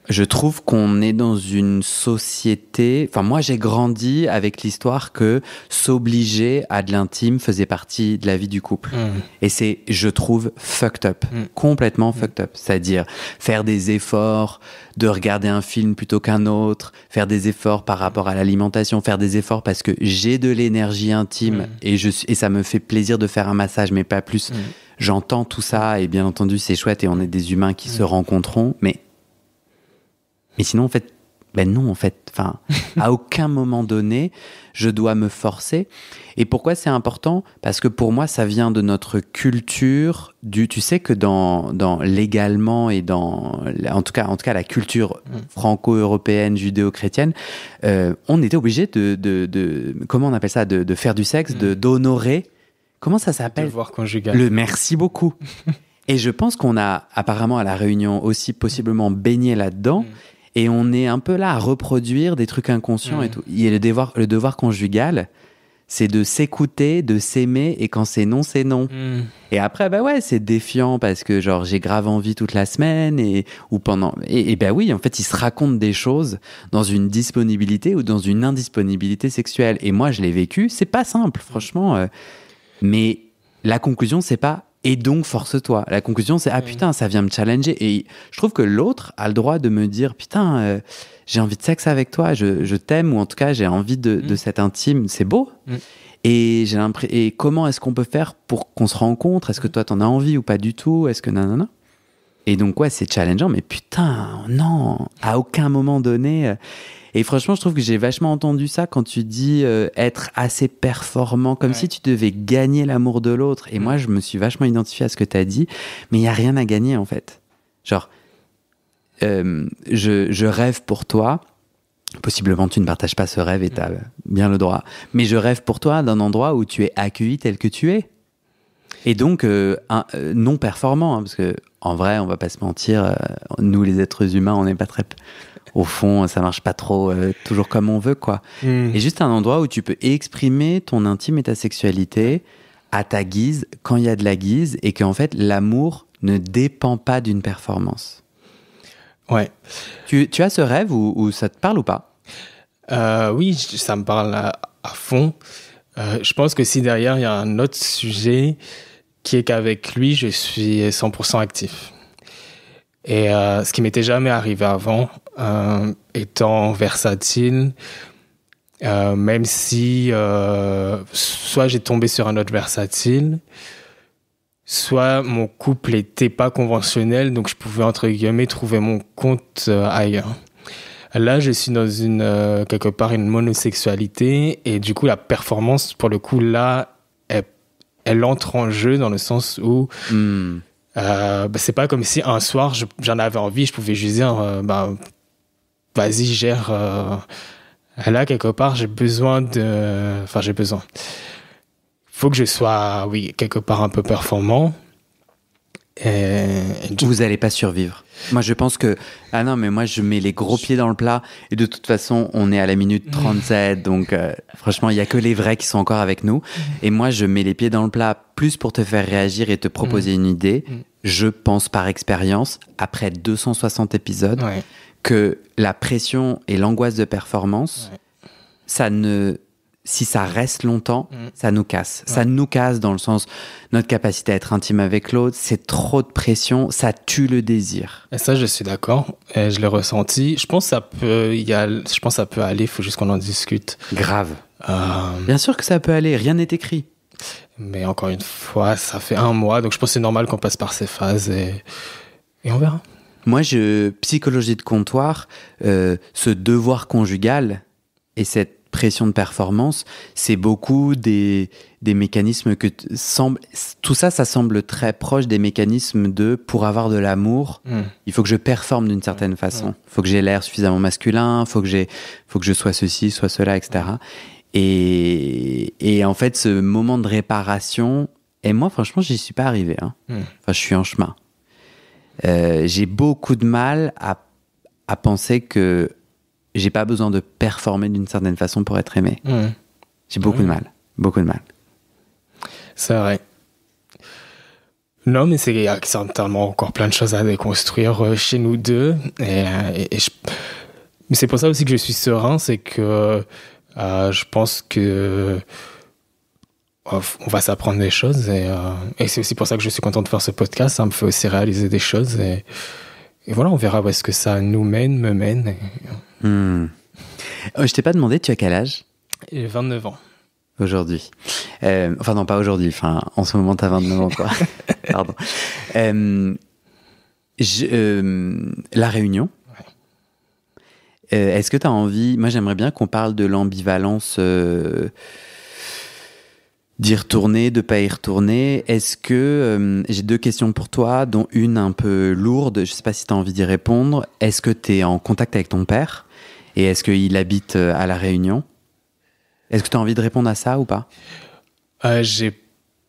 je trouve qu'on est dans une société... Enfin, moi, j'ai grandi avec l'histoire que s'obliger à de l'intime faisait partie de la vie du couple. Et c'est, je trouve, fucked up. Complètement fucked up. C'est-à-dire faire des efforts de regarder un film plutôt qu'un autre, faire des efforts par rapport à l'alimentation, faire des efforts parce que j'ai de l'énergie intime et ça me fait plaisir de faire un massage, mais pas plus. J'entends tout ça et bien entendu, c'est chouette et on est des humains qui se rencontreront, mais sinon, en fait, non, en fait, enfin, à aucun moment donné, je dois me forcer. Et pourquoi c'est important? Parce que pour moi, ça vient de notre culture. Tu sais que dans légalement et en tout cas, la culture franco-européenne, judéo-chrétienne, on était obligé de comment on appelle ça, de faire du sexe, d'honorer. Comment ça s'appelle? Le devoir conjugal. Merci beaucoup. Et je pense qu'on a apparemment à La Réunion aussi possiblement baigné là-dedans. Et on est un peu là à reproduire des trucs inconscients et tout. Et le devoir conjugal, c'est de s'écouter, de s'aimer, et quand c'est non, c'est non. Et après, bah ouais, c'est défiant parce que genre j'ai grave envie toute la semaine ou pendant. Et bah oui, en fait, ils se racontent des choses dans une disponibilité ou dans une indisponibilité sexuelle. Et moi, je l'ai vécu, c'est pas simple, franchement. Mais la conclusion, c'est pas et donc force-toi. La conclusion, c'est putain, ça vient me challenger. Et je trouve que l'autre a le droit de me dire putain, j'ai envie de sexe avec toi, je t'aime, ou en tout cas, j'ai envie de cet intime. C'est beau. Et j'ai l'impression. Et comment est-ce qu'on peut faire pour qu'on se rencontre? Est-ce que toi, t'en as envie ou pas du tout? Est-ce que nanana? Et donc, ouais, c'est challengeant, mais putain, non, à aucun moment donné. Et franchement, je trouve que j'ai vachement entendu ça quand tu dis être assez performant, comme si tu devais gagner l'amour de l'autre. Et moi, je me suis vachement identifié à ce que tu as dit, mais il n'y a rien à gagner, en fait. Genre, je rêve pour toi, Possiblement, tu ne partages pas ce rêve et tu as bien le droit. Mais je rêve pour toi d'un endroit où tu es accueilli tel que tu es. Et donc, non performant, hein, parce que en vrai, on va pas se mentir, nous les êtres humains, on n'est pas très... Au fond, ça marche pas trop toujours comme on veut, quoi. Et juste un endroit où tu peux exprimer ton intime et ta sexualité à ta guise, quand il y a de la guise, et qu'en fait, l'amour ne dépend pas d'une performance. Ouais. Tu as ce rêve ou ça te parle ou pas ? Oui, ça me parle à fond. Je pense que si derrière, il y a un autre sujet qui est qu'avec lui, je suis 100% actif. Et ce qui m'était jamais arrivé avant, étant versatile, même si soit j'ai tombé sur un autre versatile, soit mon couple était pas conventionnel, donc je pouvais, entre guillemets, trouver mon compte ailleurs. Là, je suis dans quelque part une monosexualité, et du coup, la performance, pour le coup, là, elle entre en jeu dans le sens où c'est pas comme si un soir, j'en avais envie, je pouvais juste dire, vas-y, gère. Là, quelque part, j'ai besoin. Faut que je sois, oui, quelque part un peu performant. Vous n'allez pas survivre. Moi, je pense que... Ah non, mais moi, je mets les gros pieds dans le plat. Et de toute façon, on est à la minute 37. Donc, franchement, il n'y a que les vrais qui sont encore avec nous. Et moi, je mets les pieds dans le plat plus pour te faire réagir et te proposer une idée. Je pense par expérience, après 260 épisodes, que la pression et l'angoisse de performance, si ça reste longtemps, ça nous casse. Ça nous casse dans le sens, notre capacité à être intime avec l'autre, c'est trop de pression, ça tue le désir. Et ça, je suis d'accord. Et je l'ai ressenti. Je pense que ça peut aller, il faut juste qu'on en discute. Grave. Bien sûr que ça peut aller, rien n'est écrit. Mais encore une fois, ça fait 1 mois, donc je pense que c'est normal qu'on passe par ces phases et on verra. Moi, psychologie de comptoir, ce devoir conjugal et cette pression de performance, c'est beaucoup des mécanismes tout ça semble très proche des mécanismes pour avoir de l'amour, il faut que je performe d'une certaine façon. Il faut que j'ai l'air suffisamment masculin, il faut que je sois ceci, soit cela, etc. Et en fait, ce moment de réparation, et moi, franchement, j'y suis pas arrivé. Hein. Enfin, je suis en chemin. J'ai beaucoup de mal à penser que j'ai pas besoin de performer d'une certaine façon pour être aimé. J'ai beaucoup de mal. C'est vrai. Non, mais il y a certainement encore plein de choses à déconstruire chez nous deux. Mais c'est pour ça aussi que je suis serein, c'est que je pense que on va s'apprendre des choses. Et c'est aussi pour ça que je suis content de faire ce podcast. Ça me fait aussi réaliser des choses. Et voilà, on verra où est-ce que ça me mène. Je t'ai pas demandé, tu as quel âge ? J'ai 29 ans. Aujourd'hui. Enfin, non, pas aujourd'hui. Enfin, en ce moment, tu as 29 ans, quoi. Pardon. La Réunion. Ouais. Est-ce que tu as envie... Moi, j'aimerais bien qu'on parle de l'ambivalence d'y retourner, de pas y retourner. Est-ce que... j'ai 2 questions pour toi, dont une un peu lourde. Je sais pas si tu as envie d'y répondre. Est-ce que tu es en contact avec ton père ? Et est-ce qu'il habite à La Réunion ? Est-ce que tu as envie de répondre à ça ou pas ? J'ai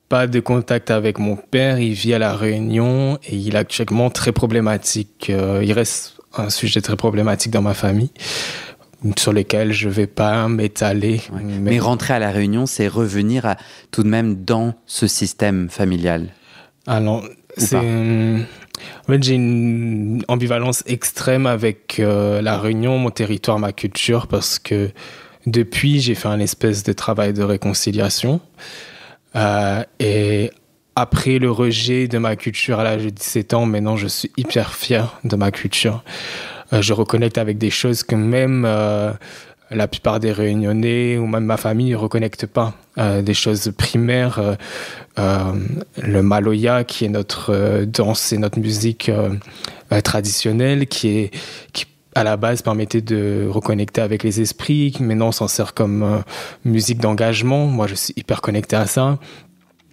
pas de contact avec mon père. Il vit à La Réunion et il est actuellement très problématique. Il reste un sujet très problématique dans ma famille sur lequel je vais pas m'étaler. Ouais. Mais rentrer à La Réunion, c'est revenir tout de même dans ce système familial. Alors, en fait, j'ai une ambivalence extrême avec La Réunion, mon territoire, ma culture, parce que depuis, j'ai fait un espèce de travail de réconciliation. Et après le rejet de ma culture à l'âge de 17 ans, maintenant, je suis hyper fier de ma culture. Je reconnecte avec des choses que même la plupart des Réunionnais ou même ma famille ne reconnectent pas. Des choses primaires, le maloya qui est notre danse et notre musique traditionnelle qui à la base permettait de reconnecter avec les esprits, qui maintenant on s'en sert comme musique d'engagement. Moi je suis hyper connecté à ça,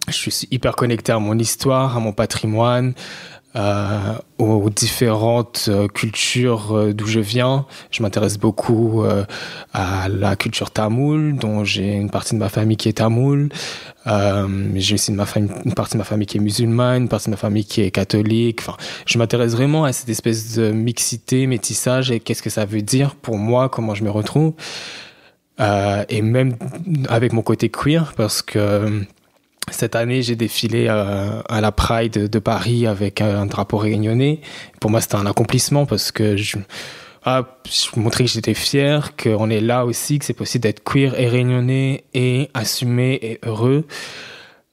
je suis hyper connecté à mon histoire, à mon patrimoine, aux différentes cultures d'où je viens. Je m'intéresse beaucoup à la culture tamoule, dont j'ai une partie de ma famille qui est tamoule. J'ai aussi une partie de ma famille qui est musulmane, une partie de ma famille qui est catholique. Enfin, je m'intéresse vraiment à cette espèce de mixité, métissage, et qu'est-ce que ça veut dire pour moi, comment je me retrouve. Et même avec mon côté queer, parce que cette année, j'ai défilé à la Pride de Paris avec un drapeau réunionnais. Pour moi, c'était un accomplissement parce que je montrais que j'étais fier, qu'on est là aussi, que c'est possible d'être queer et réunionnais et assumé et heureux.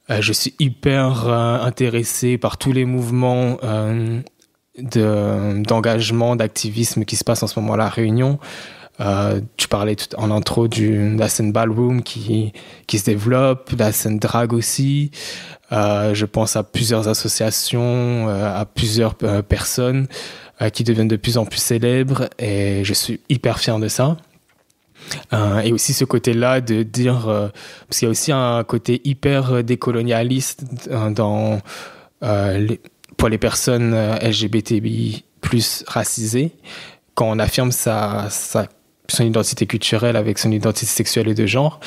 Je suis hyper intéressé par tous les mouvements d'engagement, d'activisme qui se passent en ce moment à La Réunion. Tu parlais en intro de la scène ballroom qui se développe, la scène drag aussi. Je pense à plusieurs associations, à plusieurs personnes qui deviennent de plus en plus célèbres, et je suis hyper fier de ça. Et aussi ce côté-là de dire, parce qu'il y a aussi un côté hyper décolonialiste pour les personnes LGBTI plus racisées, quand on affirme son identité culturelle avec son identité sexuelle et de genre,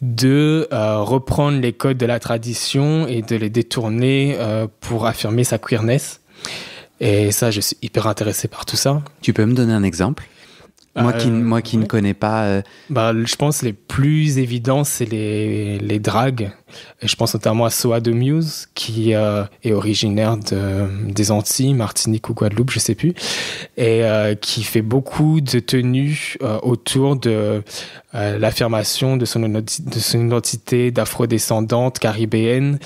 de reprendre les codes de la tradition et de les détourner pour affirmer sa queerness. Et ça, je suis hyper intéressé par tout ça. Tu peux me donner un exemple ? Moi qui ne connais pas... je pense les plus évidents, c'est les drags. Et je pense notamment à Soa de Muse, qui est originaire des Antilles, Martinique ou Guadeloupe, je sais plus, et qui fait beaucoup de tenues autour de l'affirmation de son identité d'afrodescendante caribéenne,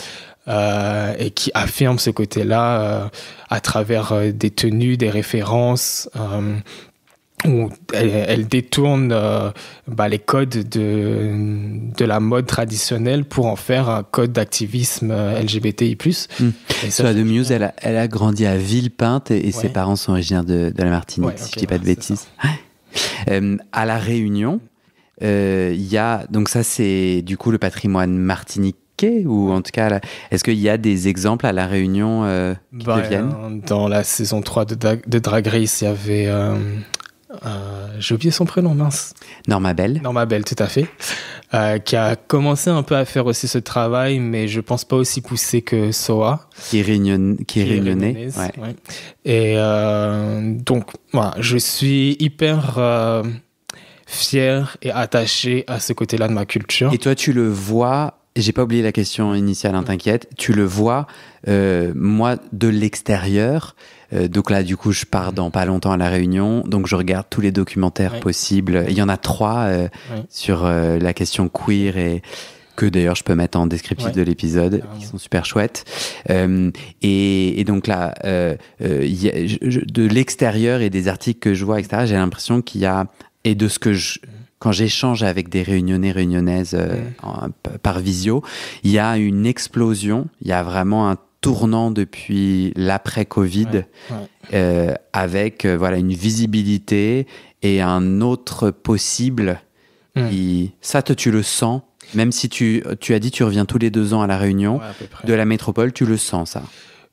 et qui affirme ce côté-là à travers des tenues, des références... où elle détourne les codes de la mode traditionnelle pour en faire un code d'activisme LGBTI+. Soa de Muse, elle a grandi à Villepinte et ses parents sont originaires de la Martinique, si je dis pas de bêtises. À La Réunion, il y a... Donc ça, c'est du coup le patrimoine martiniquais, ou en tout cas, est-ce qu'il y a des exemples à La Réunion qui deviennent dans la saison 3 de Drag Race, il y avait... j'ai oublié son prénom, mince. Norma Bell, tout à fait. Qui a commencé un peu à faire aussi ce travail, mais je pense pas aussi poussé que Soa. Qui est réunionnais. Ouais. Et donc, voilà, je suis hyper fier et attaché à ce côté-là de ma culture. Et toi, tu le vois... J'ai pas oublié la question initiale, hein, t'inquiète. Tu le vois, moi, de l'extérieur. Donc là, du coup, je pars dans pas longtemps à La Réunion. Donc, je regarde tous les documentaires possibles. Il y en a 3 sur la question queer, et que d'ailleurs, je peux mettre en descriptif de l'épisode, qui sont super chouettes. Et donc là, de l'extérieur et des articles que je vois, etc., j'ai l'impression qu'il y a... Et de ce que quand j'échange avec des Réunionnais, Réunionnaises par visio, il y a une explosion, il y a vraiment un tournant depuis l'après-Covid, avec une visibilité et un autre possible. Ça, tu le sens, même si tu as dit tu reviens tous les 2 ans à La Réunion, de la métropole, tu le sens, ça?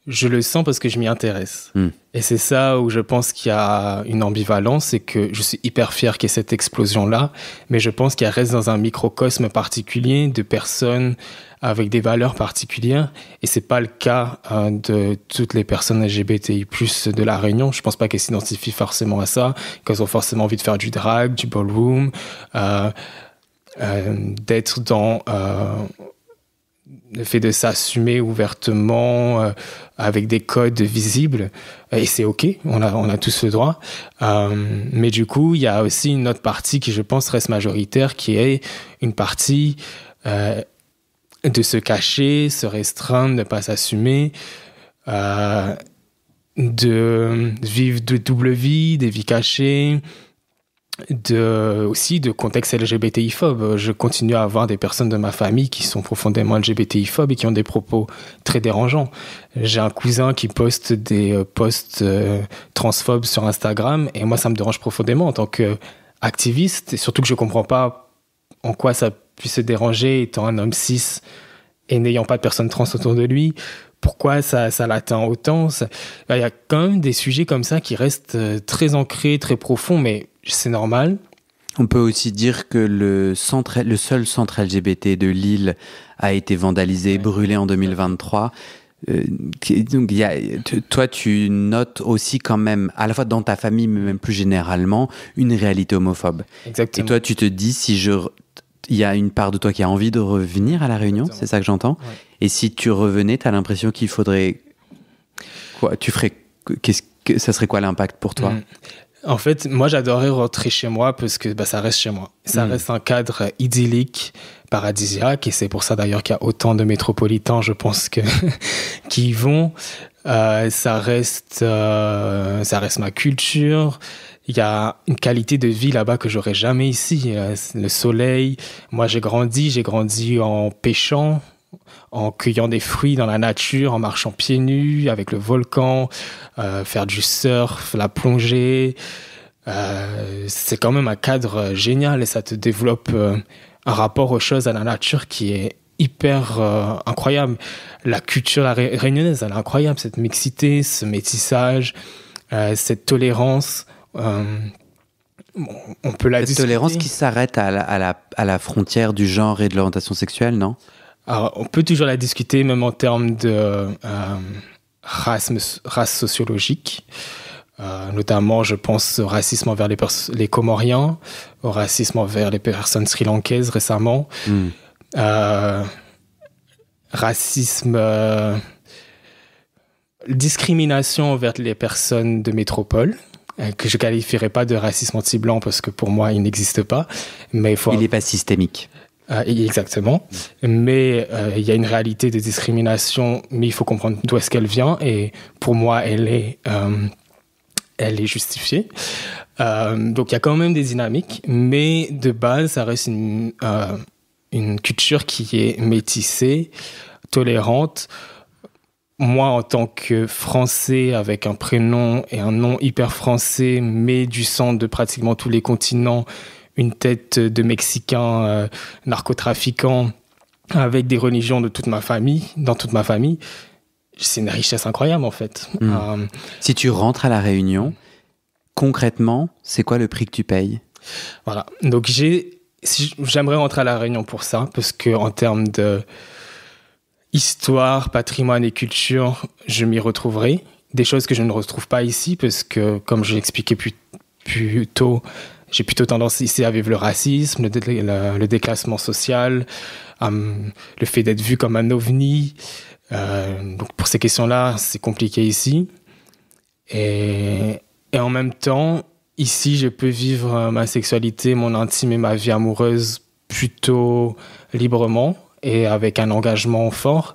Je le sens parce que je m'y intéresse. Et c'est ça où je pense qu'il y a une ambivalence, c'est que je suis hyper fier qu'il y ait cette explosion-là, mais je pense qu'elle reste dans un microcosme particulier de personnes avec des valeurs particulières, et c'est pas le cas de toutes les personnes LGBTI+ de La Réunion. Je pense pas qu'elles s'identifient forcément à ça, qu'elles ont forcément envie de faire du drag, du ballroom, d'être dans... le fait de s'assumer ouvertement avec des codes visibles, et c'est ok, on a tous le droit, mais du coup il y a aussi une autre partie qui, je pense, reste majoritaire, qui est une partie de se cacher, se restreindre, ne pas s'assumer, de vivre de double vie, des vies cachées, aussi de contexte LGBTI-phobe. Je continue à avoir des personnes de ma famille qui sont profondément LGBTI-phobes et qui ont des propos très dérangeants. J'ai un cousin qui poste des posts transphobes sur Instagram, et moi ça me dérange profondément en tant qu'activiste, et surtout que je comprends pas en quoi ça puisse se déranger, étant un homme cis et n'ayant pas de personnes trans autour de lui. pourquoi ça l'atteint autant. Il y a quand même des sujets comme ça qui restent très ancrés, très profonds, mais c'est normal. On peut aussi dire que le seul centre LGBT de Lille a été vandalisé, brûlé en 2023. Donc, toi, tu notes aussi quand même, à la fois dans ta famille, mais même plus généralement, une réalité homophobe. Exactement. Et toi, tu te dis, il y a une part de toi qui a envie de revenir à La Réunion, exactement. C'est ça que j'entends. Ouais. Et si tu revenais, tu as l'impression qu'il faudrait... Quoi, ça serait quoi l'impact pour toi? En fait, moi, j'adorerais rentrer chez moi parce que ça reste chez moi. Ça reste un cadre idyllique, paradisiaque, et c'est pour ça d'ailleurs qu'il y a autant de métropolitains, je pense, qui y vont. Ça reste ma culture. Il y a une qualité de vie là-bas que j'aurais jamais ici. Le soleil. Moi, j'ai grandi en pêchant, en cueillant des fruits dans la nature, en marchant pieds nus avec le volcan, faire du surf, la plongée. C'est quand même un cadre génial et ça te développe un rapport aux choses, à la nature qui est hyper incroyable. La culture réunionnaise, elle est incroyable, cette mixité, ce métissage, cette tolérance. On peut la discuter. Cette tolérance qui s'arrête à la frontière du genre et de l'orientation sexuelle, non? Alors, on peut toujours la discuter, même en termes de race sociologique. Notamment, je pense au racisme envers les Comoriens, au racisme envers les personnes sri-lankaises récemment. Racisme... discrimination envers les personnes de métropole, que je ne qualifierais pas de racisme anti-blanc parce que pour moi, il n'existe pas. Mais il n'est pas systémique. Exactement. Mais il y a une réalité de discrimination, mais il faut comprendre d'où est-ce qu'elle vient. Et pour moi, elle est justifiée. Donc, il y a quand même des dynamiques, mais de base, ça reste une culture qui est métissée, tolérante. Moi, en tant que Français, avec un prénom et un nom hyper français, mais du sang de pratiquement tous les continents, une tête de Mexicain narcotrafiquant, avec des religions dans toute ma famille, c'est une richesse incroyable, en fait. Si tu rentres à La Réunion, concrètement, c'est quoi le prix que tu payes? Voilà. Donc, j'aimerais rentrer à La Réunion pour ça, parce qu'en termes de histoire, patrimoine et culture, je m'y retrouverai. Des choses que je ne retrouve pas ici, parce que, comme je l'expliquais plus tôt, j'ai plutôt tendance ici à vivre le racisme, le déclassement social, le fait d'être vu comme un ovni. Donc pour ces questions-là, c'est compliqué ici. Et en même temps, ici, je peux vivre ma sexualité, mon intime et ma vie amoureuse plutôt librement et avec un engagement fort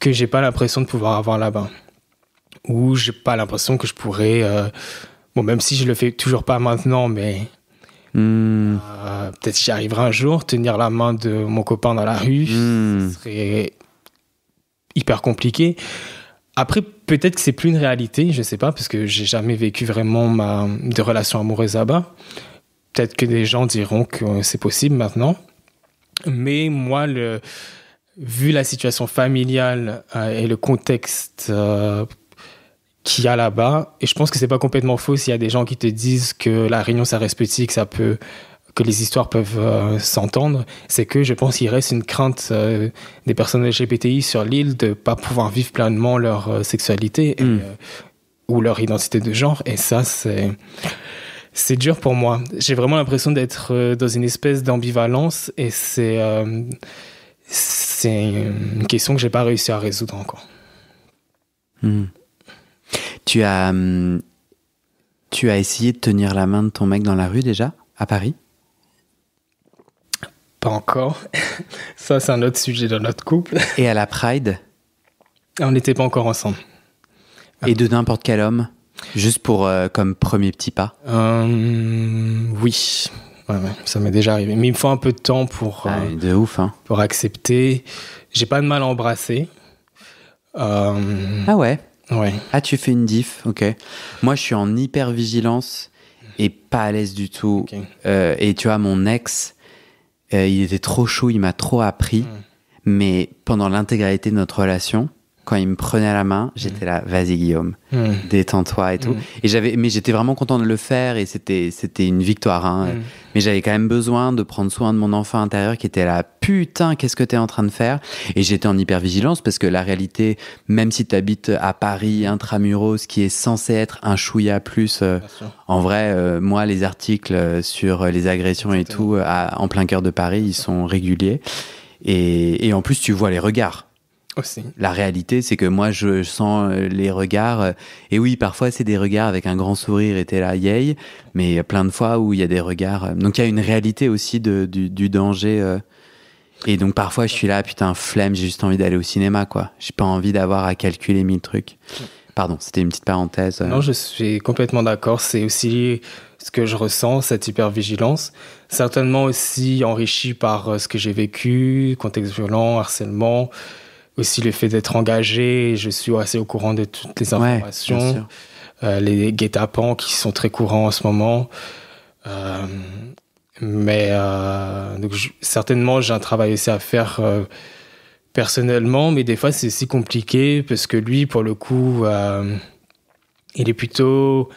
que j'ai pas l'impression de pouvoir avoir là-bas. Ou j'ai pas l'impression que je pourrais... même si je le fais toujours pas maintenant, mais peut-être que j'y arriverai un jour, tenir la main de mon copain dans la rue, ce serait hyper compliqué. Après, peut-être que c'est plus une réalité, je sais pas, parce que j'ai jamais vécu vraiment de relation amoureuse là-bas. Peut-être que des gens diront que c'est possible maintenant. Mais moi, vu la situation familiale et le contexte qu'il y a là-bas, et je pense que c'est pas complètement faux s'il y a des gens qui te disent que La Réunion, ça reste petit, que les histoires peuvent s'entendre, c'est que je pense qu'il reste une crainte des personnes LGBTI sur l'île de pas pouvoir vivre pleinement leur sexualité ou leur identité de genre, et ça, c'est dur pour moi. J'ai vraiment l'impression d'être dans une espèce d'ambivalence, et c'est une question que j'ai pas réussi à résoudre encore. Tu as essayé de tenir la main de ton mec dans la rue déjà, à Paris? Pas encore. Ça, c'est un autre sujet dans notre couple. Et à la Pride? On n'était pas encore ensemble. Et de n'importe quel homme? Juste pour comme premier petit pas? Oui. Ouais, ça m'est déjà arrivé. Mais il me faut un peu de temps pour accepter. J'ai pas de mal à embrasser. Ah ouais? Ouais. Ah, tu fais une diff, ok. Moi, je suis en hyper-vigilance et pas à l'aise du tout. Okay. Et tu vois, mon ex, il était trop chaud, il m'a trop appris. Mais pendant l'intégralité de notre relation, quand il me prenait la main, j'étais là, vas-y Guillaume, détends-toi et tout. Mais j'étais vraiment content de le faire et c'était une victoire. Hein. Mais j'avais quand même besoin de prendre soin de mon enfant intérieur qui était là, putain, qu'est-ce que t'es en train de faire? Et j'étais en hypervigilance parce que la réalité, même si t'habites à Paris, intramuros, qui est censé être un chouïa plus, en vrai, moi, les articles sur les agressions et tout, en plein cœur de Paris, ils sont réguliers. Et en plus, tu vois les regards. Aussi. La réalité, c'est que moi, je sens les regards. Et oui, parfois, c'est des regards avec un grand sourire et t'es là, yay. Mais il y a plein de fois où il y a des regards. Donc, il y a une réalité aussi du danger. Et donc, parfois, je suis là, putain, flemme, j'ai juste envie d'aller au cinéma, quoi. J'ai pas envie d'avoir à calculer 1000 trucs. Pardon, c'était une petite parenthèse. Non, je suis complètement d'accord. C'est aussi ce que je ressens, cette hypervigilance. Certainement aussi enrichi par ce que j'ai vécu, contexte violent, harcèlement. Aussi le fait d'être engagé, je suis assez au courant de toutes les informations, les guet-apens qui sont très courants en ce moment. Donc certainement, j'ai un travail aussi à faire personnellement, mais des fois c'est aussi compliqué parce que lui, pour le coup, il est plutôt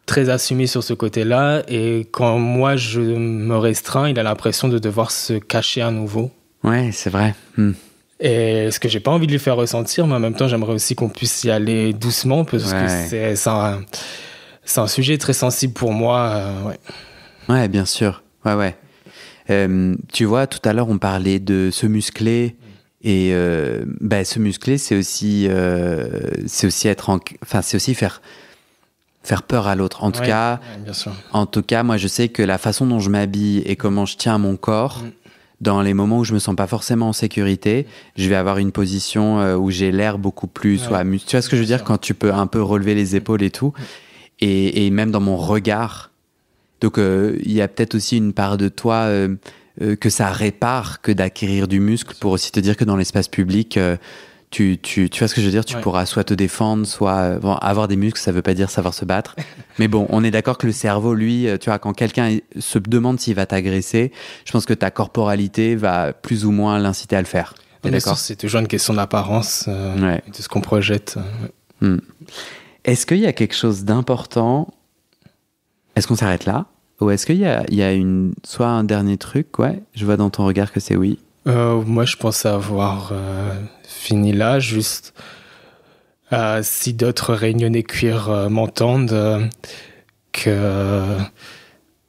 très assumé sur ce côté-là et quand moi je me restreins, il a l'impression de devoir se cacher à nouveau. Ouais, c'est vrai. Et ce que j'ai pas envie de lui faire ressentir, mais en même temps, j'aimerais aussi qu'on puisse y aller doucement parce que c'est un sujet très sensible pour moi. Ouais, bien sûr. Ouais. Tu vois, tout à l'heure, on parlait de se muscler. Et se muscler, c'est aussi être c'est aussi faire peur à l'autre. En tout cas, bien sûr. En tout cas, moi, je sais que la façon dont je m'habille et comment je tiens mon corps. Dans les moments où je me sens pas forcément en sécurité, je vais avoir une position où j'ai l'air beaucoup plus tu vois ce que je veux dire, quand tu peux un peu relever les épaules et tout, et même dans mon regard. Donc il y a peut-être aussi une part de toi que ça répare que d'acquérir du muscle, pour aussi te dire que dans l'espace public tu vois ce que je veux dire, tu pourras soit te défendre, soit avoir des muscles, ça veut pas dire savoir se battre. Mais bon, on est d'accord que le cerveau, lui, tu vois, quand quelqu'un se demande s'il va t'agresser, je pense que ta corporalité va plus ou moins l'inciter à le faire. D'accord. C'est toujours une question d'apparence, de ce qu'on projette. Est-ce qu'il y a quelque chose d'important? Est-ce qu'on s'arrête là? Ou est-ce qu'il y a soit un dernier truc? Ouais, je vois dans ton regard que c'est oui. Moi, je pense avoir fini là. Juste, si d'autres réunionnais cuir m'entendent, que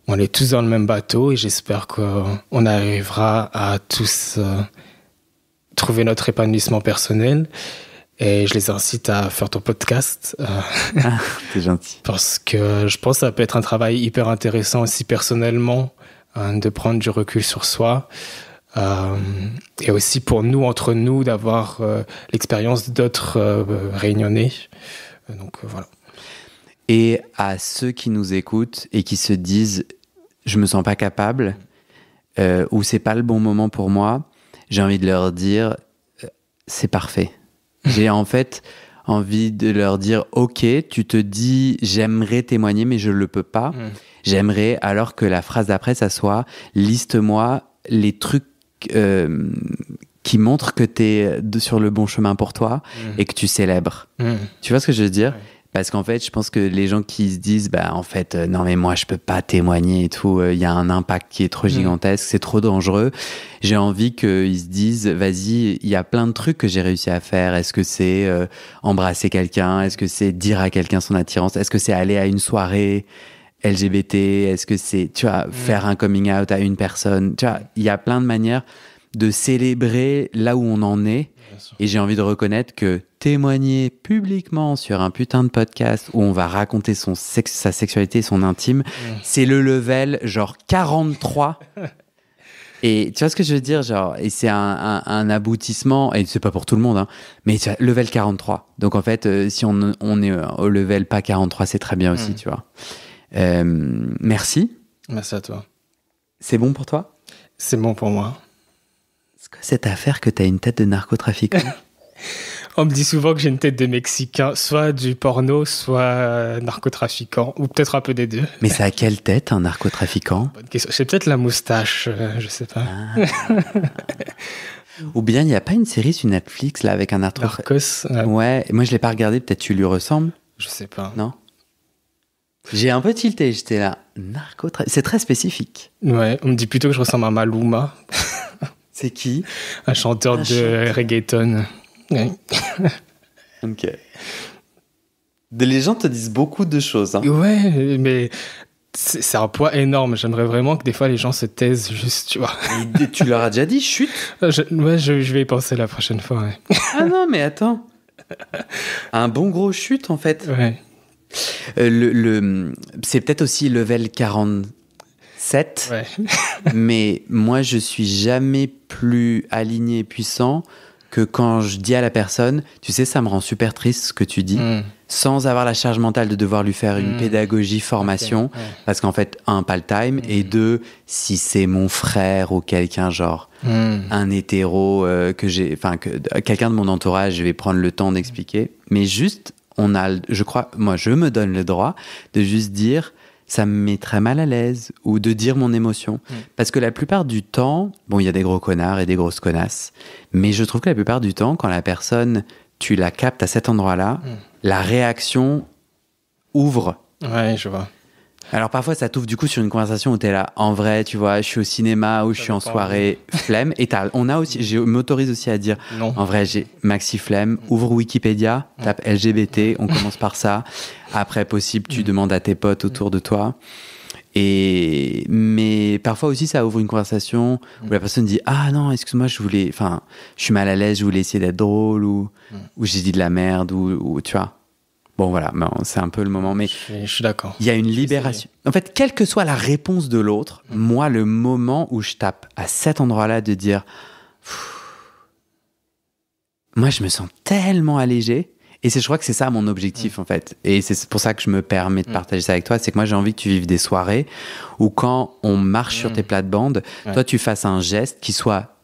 on est tous dans le même bateau et j'espère qu'on arrivera à tous trouver notre épanouissement personnel. Et je les incite à faire ton podcast. T'es gentil. Parce que je pense que ça peut être un travail hyper intéressant aussi personnellement, de prendre du recul sur soi. Et aussi pour nous, entre nous, d'avoir l'expérience d'autres réunionnais. Donc voilà. Et à ceux qui nous écoutent et qui se disent « je me sens pas capable » ou « c'est pas le bon moment pour moi », j'ai envie de leur dire « c'est parfait ». J'ai en fait envie de leur dire « ok, tu te dis j'aimerais témoigner mais je le peux pas ». J'aimerais alors que la phrase d'après ça soit « liste-moi les trucs qui montrent que t'es sur le bon chemin pour toi et que tu célèbres ». Tu vois ce que je veux dire ? Parce qu'en fait, je pense que les gens qui se disent, non, mais moi, je peux pas témoigner et tout, il y a un impact qui est trop gigantesque, c'est trop dangereux. J'ai envie qu'ils se disent, vas-y, il y a plein de trucs que j'ai réussi à faire. Est-ce que c'est embrasser quelqu'un? Est-ce que c'est dire à quelqu'un son attirance? Est-ce que c'est aller à une soirée LGBT? Est-ce que c'est, tu vois, faire un coming out à une personne? Tu vois, il y a plein de manières de célébrer là où on en est. Et j'ai envie de reconnaître que témoigner publiquement sur un putain de podcast où on va raconter sa sexualité et son intime, c'est le level genre 43. Et tu vois ce que je veux dire, genre, et c'est un aboutissement, et c'est pas pour tout le monde, hein, mais tu vois, level 43. Donc en fait, si on est au level pas 43, c'est très bien aussi, tu vois. Merci. Merci à toi. C'est bon pour toi? C'est bon pour moi. Est-ce que cette affaire que t'as une tête de narcotrafiquant? On me dit souvent que j'ai une tête de Mexicain, soit du porno, soit narcotrafiquant, ou peut-être un peu des deux. Mais ça a quelle tête, un narcotrafiquant? Bonne question. C'est peut-être la moustache, je sais pas. Ou bien, il n'y a pas une série sur Netflix, là, avec un Arthur... Narcos. Ouais, moi, je ne l'ai pas regardé, peut-être tu lui ressembles. Je sais pas. Non. J'ai un peu tilté, j'étais là. C'est très spécifique. Ouais, on me dit plutôt que je ressemble à Maluma. C'est qui? Un chanteur de reggaeton. Ouais. Ok. Les gens te disent beaucoup de choses. Hein. Ouais, mais c'est un poids énorme. J'aimerais vraiment que des fois les gens se taisent juste, tu vois. Et tu leur as déjà dit chute? Je vais y penser la prochaine fois. Ouais. Ah non, mais attends. Un bon gros chute, en fait. Ouais. C'est peut-être aussi level 47. Ouais. Mais moi, je suis jamais plus aligné et puissant que quand je dis à la personne, tu sais, ça me rend super triste ce que tu dis, sans avoir la charge mentale de devoir lui faire une pédagogie, formation, okay. parce qu'en fait, un, pas le time, et deux, si c'est mon frère ou quelqu'un genre, un hétéro, quelqu'un de mon entourage, je vais prendre le temps d'expliquer, mais juste, je crois, moi, je me donne le droit de juste dire, ça me met très mal à l'aise, ou de dire mon émotion. Parce que la plupart du temps, bon, il y a des gros connards et des grosses connasses, mais je trouve que la plupart du temps, quand la personne, tu la captes à cet endroit-là, la réaction ouvre. Ouais, je vois. Alors parfois, ça t'ouvre du coup sur une conversation où t'es là, en vrai, tu vois, je suis au cinéma ou je suis en soirée, flemme. Et je m'autorise aussi à dire, non. En vrai, j'ai maxi flemme, ouvre Wikipédia, tape LGBT, on commence par ça. Après, possible, tu demandes à tes potes autour de toi. Mais parfois aussi, ça ouvre une conversation où la personne dit, ah non, excuse-moi, je suis mal à l'aise, je voulais essayer d'être drôle, ou j'ai dit de la merde, ou tu vois. Bon, voilà, c'est un peu le moment, mais je suis d'accord. Il y a une libération. En fait, quelle que soit la réponse de l'autre, moi, le moment où je tape à cet endroit-là de dire, moi, je me sens tellement allégé. Et je crois que c'est ça mon objectif, en fait. Et c'est pour ça que je me permets de partager ça avec toi. C'est que moi, j'ai envie que tu vives des soirées où quand on marche sur tes plates-bandes, toi, tu fasses un geste qui soit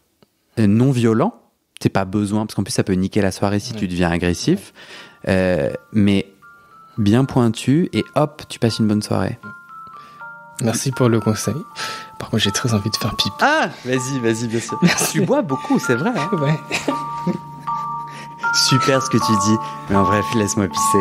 non violent. C'est pas besoin, parce qu'en plus, ça peut niquer la soirée si tu deviens agressif. Mais bien pointu, et hop, tu passes une bonne soirée. Merci pour le conseil. Par contre, j'ai très envie de faire pipi. Ah, vas-y, bien sûr. Merci. Tu bois beaucoup, c'est vrai. Hein. Ouais. Super ce que tu dis, mais en vrai, laisse-moi pisser.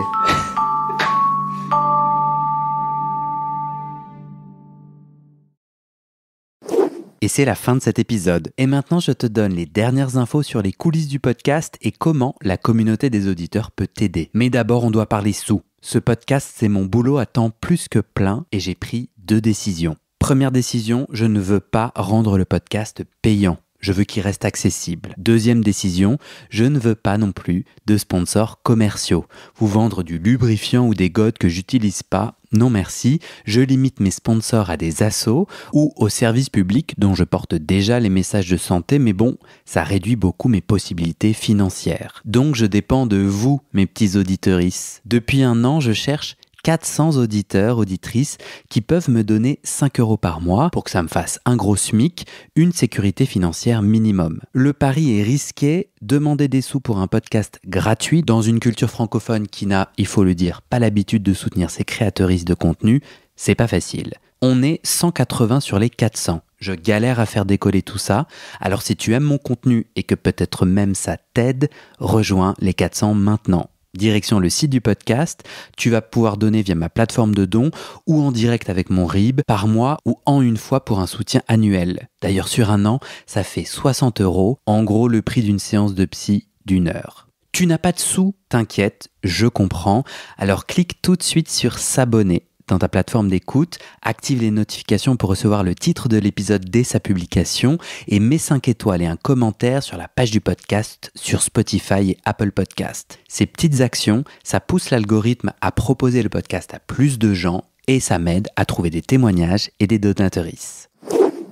Et c'est la fin de cet épisode. Et maintenant, je te donne les dernières infos sur les coulisses du podcast et comment la communauté des auditeurs peut t'aider. Mais d'abord, on doit parler sous. Ce podcast, c'est mon boulot à temps plus que plein et j'ai pris 2 décisions. Première décision, je ne veux pas rendre le podcast payant. Je veux qu'il reste accessible. Deuxième décision, je ne veux pas non plus de sponsors commerciaux. Vous vendre du lubrifiant ou des godes que j'utilise pas, non merci. Je limite mes sponsors à des assos ou aux services publics dont je porte déjà les messages de santé, mais bon, ça réduit beaucoup mes possibilités financières. Donc je dépends de vous, mes petits auditorices. Depuis 1 an, je cherche 400 auditeurs, auditrices qui peuvent me donner 5 € par mois pour que ça me fasse un gros SMIC, une sécurité financière minimum. Le pari est risqué, demander des sous pour un podcast gratuit dans une culture francophone qui n'a, il faut le dire, pas l'habitude de soutenir ses créateuristes de contenu, c'est pas facile. On est 180 sur les 400. Je galère à faire décoller tout ça, alors si tu aimes mon contenu et que peut-être même ça t'aide, rejoins les 400 maintenant. Direction le site du podcast, tu vas pouvoir donner via ma plateforme de dons ou en direct avec mon RIB par mois ou en une fois pour un soutien annuel. D'ailleurs sur 1 an, ça fait 60 €, en gros le prix d'une séance de psy d'1 heure. Tu n'as pas de sous, t'inquiète, je comprends, alors clique tout de suite sur s'abonner dans ta plateforme d'écoute, active les notifications pour recevoir le titre de l'épisode dès sa publication et mets 5 étoiles et un commentaire sur la page du podcast sur Spotify et Apple Podcast. Ces petites actions, ça pousse l'algorithme à proposer le podcast à plus de gens et ça m'aide à trouver des témoignages et des donatrices.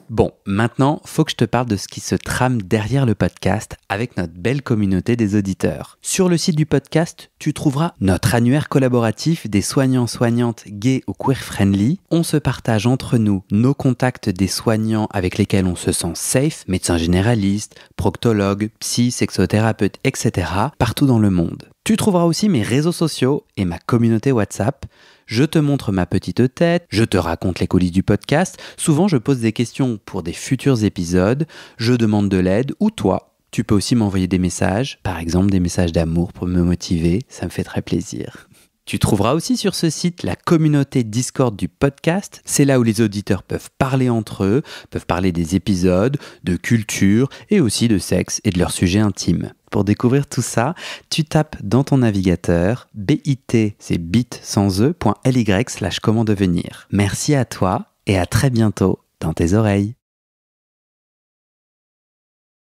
Bon, maintenant, faut que je te parle de ce qui se trame derrière le podcast avec notre belle communauté des auditeurs. Sur le site du podcast, tu trouveras notre annuaire collaboratif des soignants-soignantes gays ou queer-friendly. On se partage entre nous nos contacts des soignants avec lesquels on se sent safe, médecins généralistes, proctologues, psy, sexothérapeutes, etc. partout dans le monde. Tu trouveras aussi mes réseaux sociaux et ma communauté WhatsApp. Je te montre ma petite tête, je te raconte les coulisses du podcast, souvent je pose des questions pour des futurs épisodes, je demande de l'aide ou toi, Tu peux aussi m'envoyer des messages, par exemple des messages d'amour pour me motiver, ça me fait très plaisir. Tu trouveras aussi sur ce site la communauté Discord du podcast. C'est là où les auditeurs peuvent parler entre eux, peuvent parler des épisodes, de culture et aussi de sexe et de leurs sujets intimes. Pour découvrir tout ça, tu tapes dans ton navigateur bit, c'est bit sans e.ly/comment devenir. Merci à toi et à très bientôt dans tes oreilles.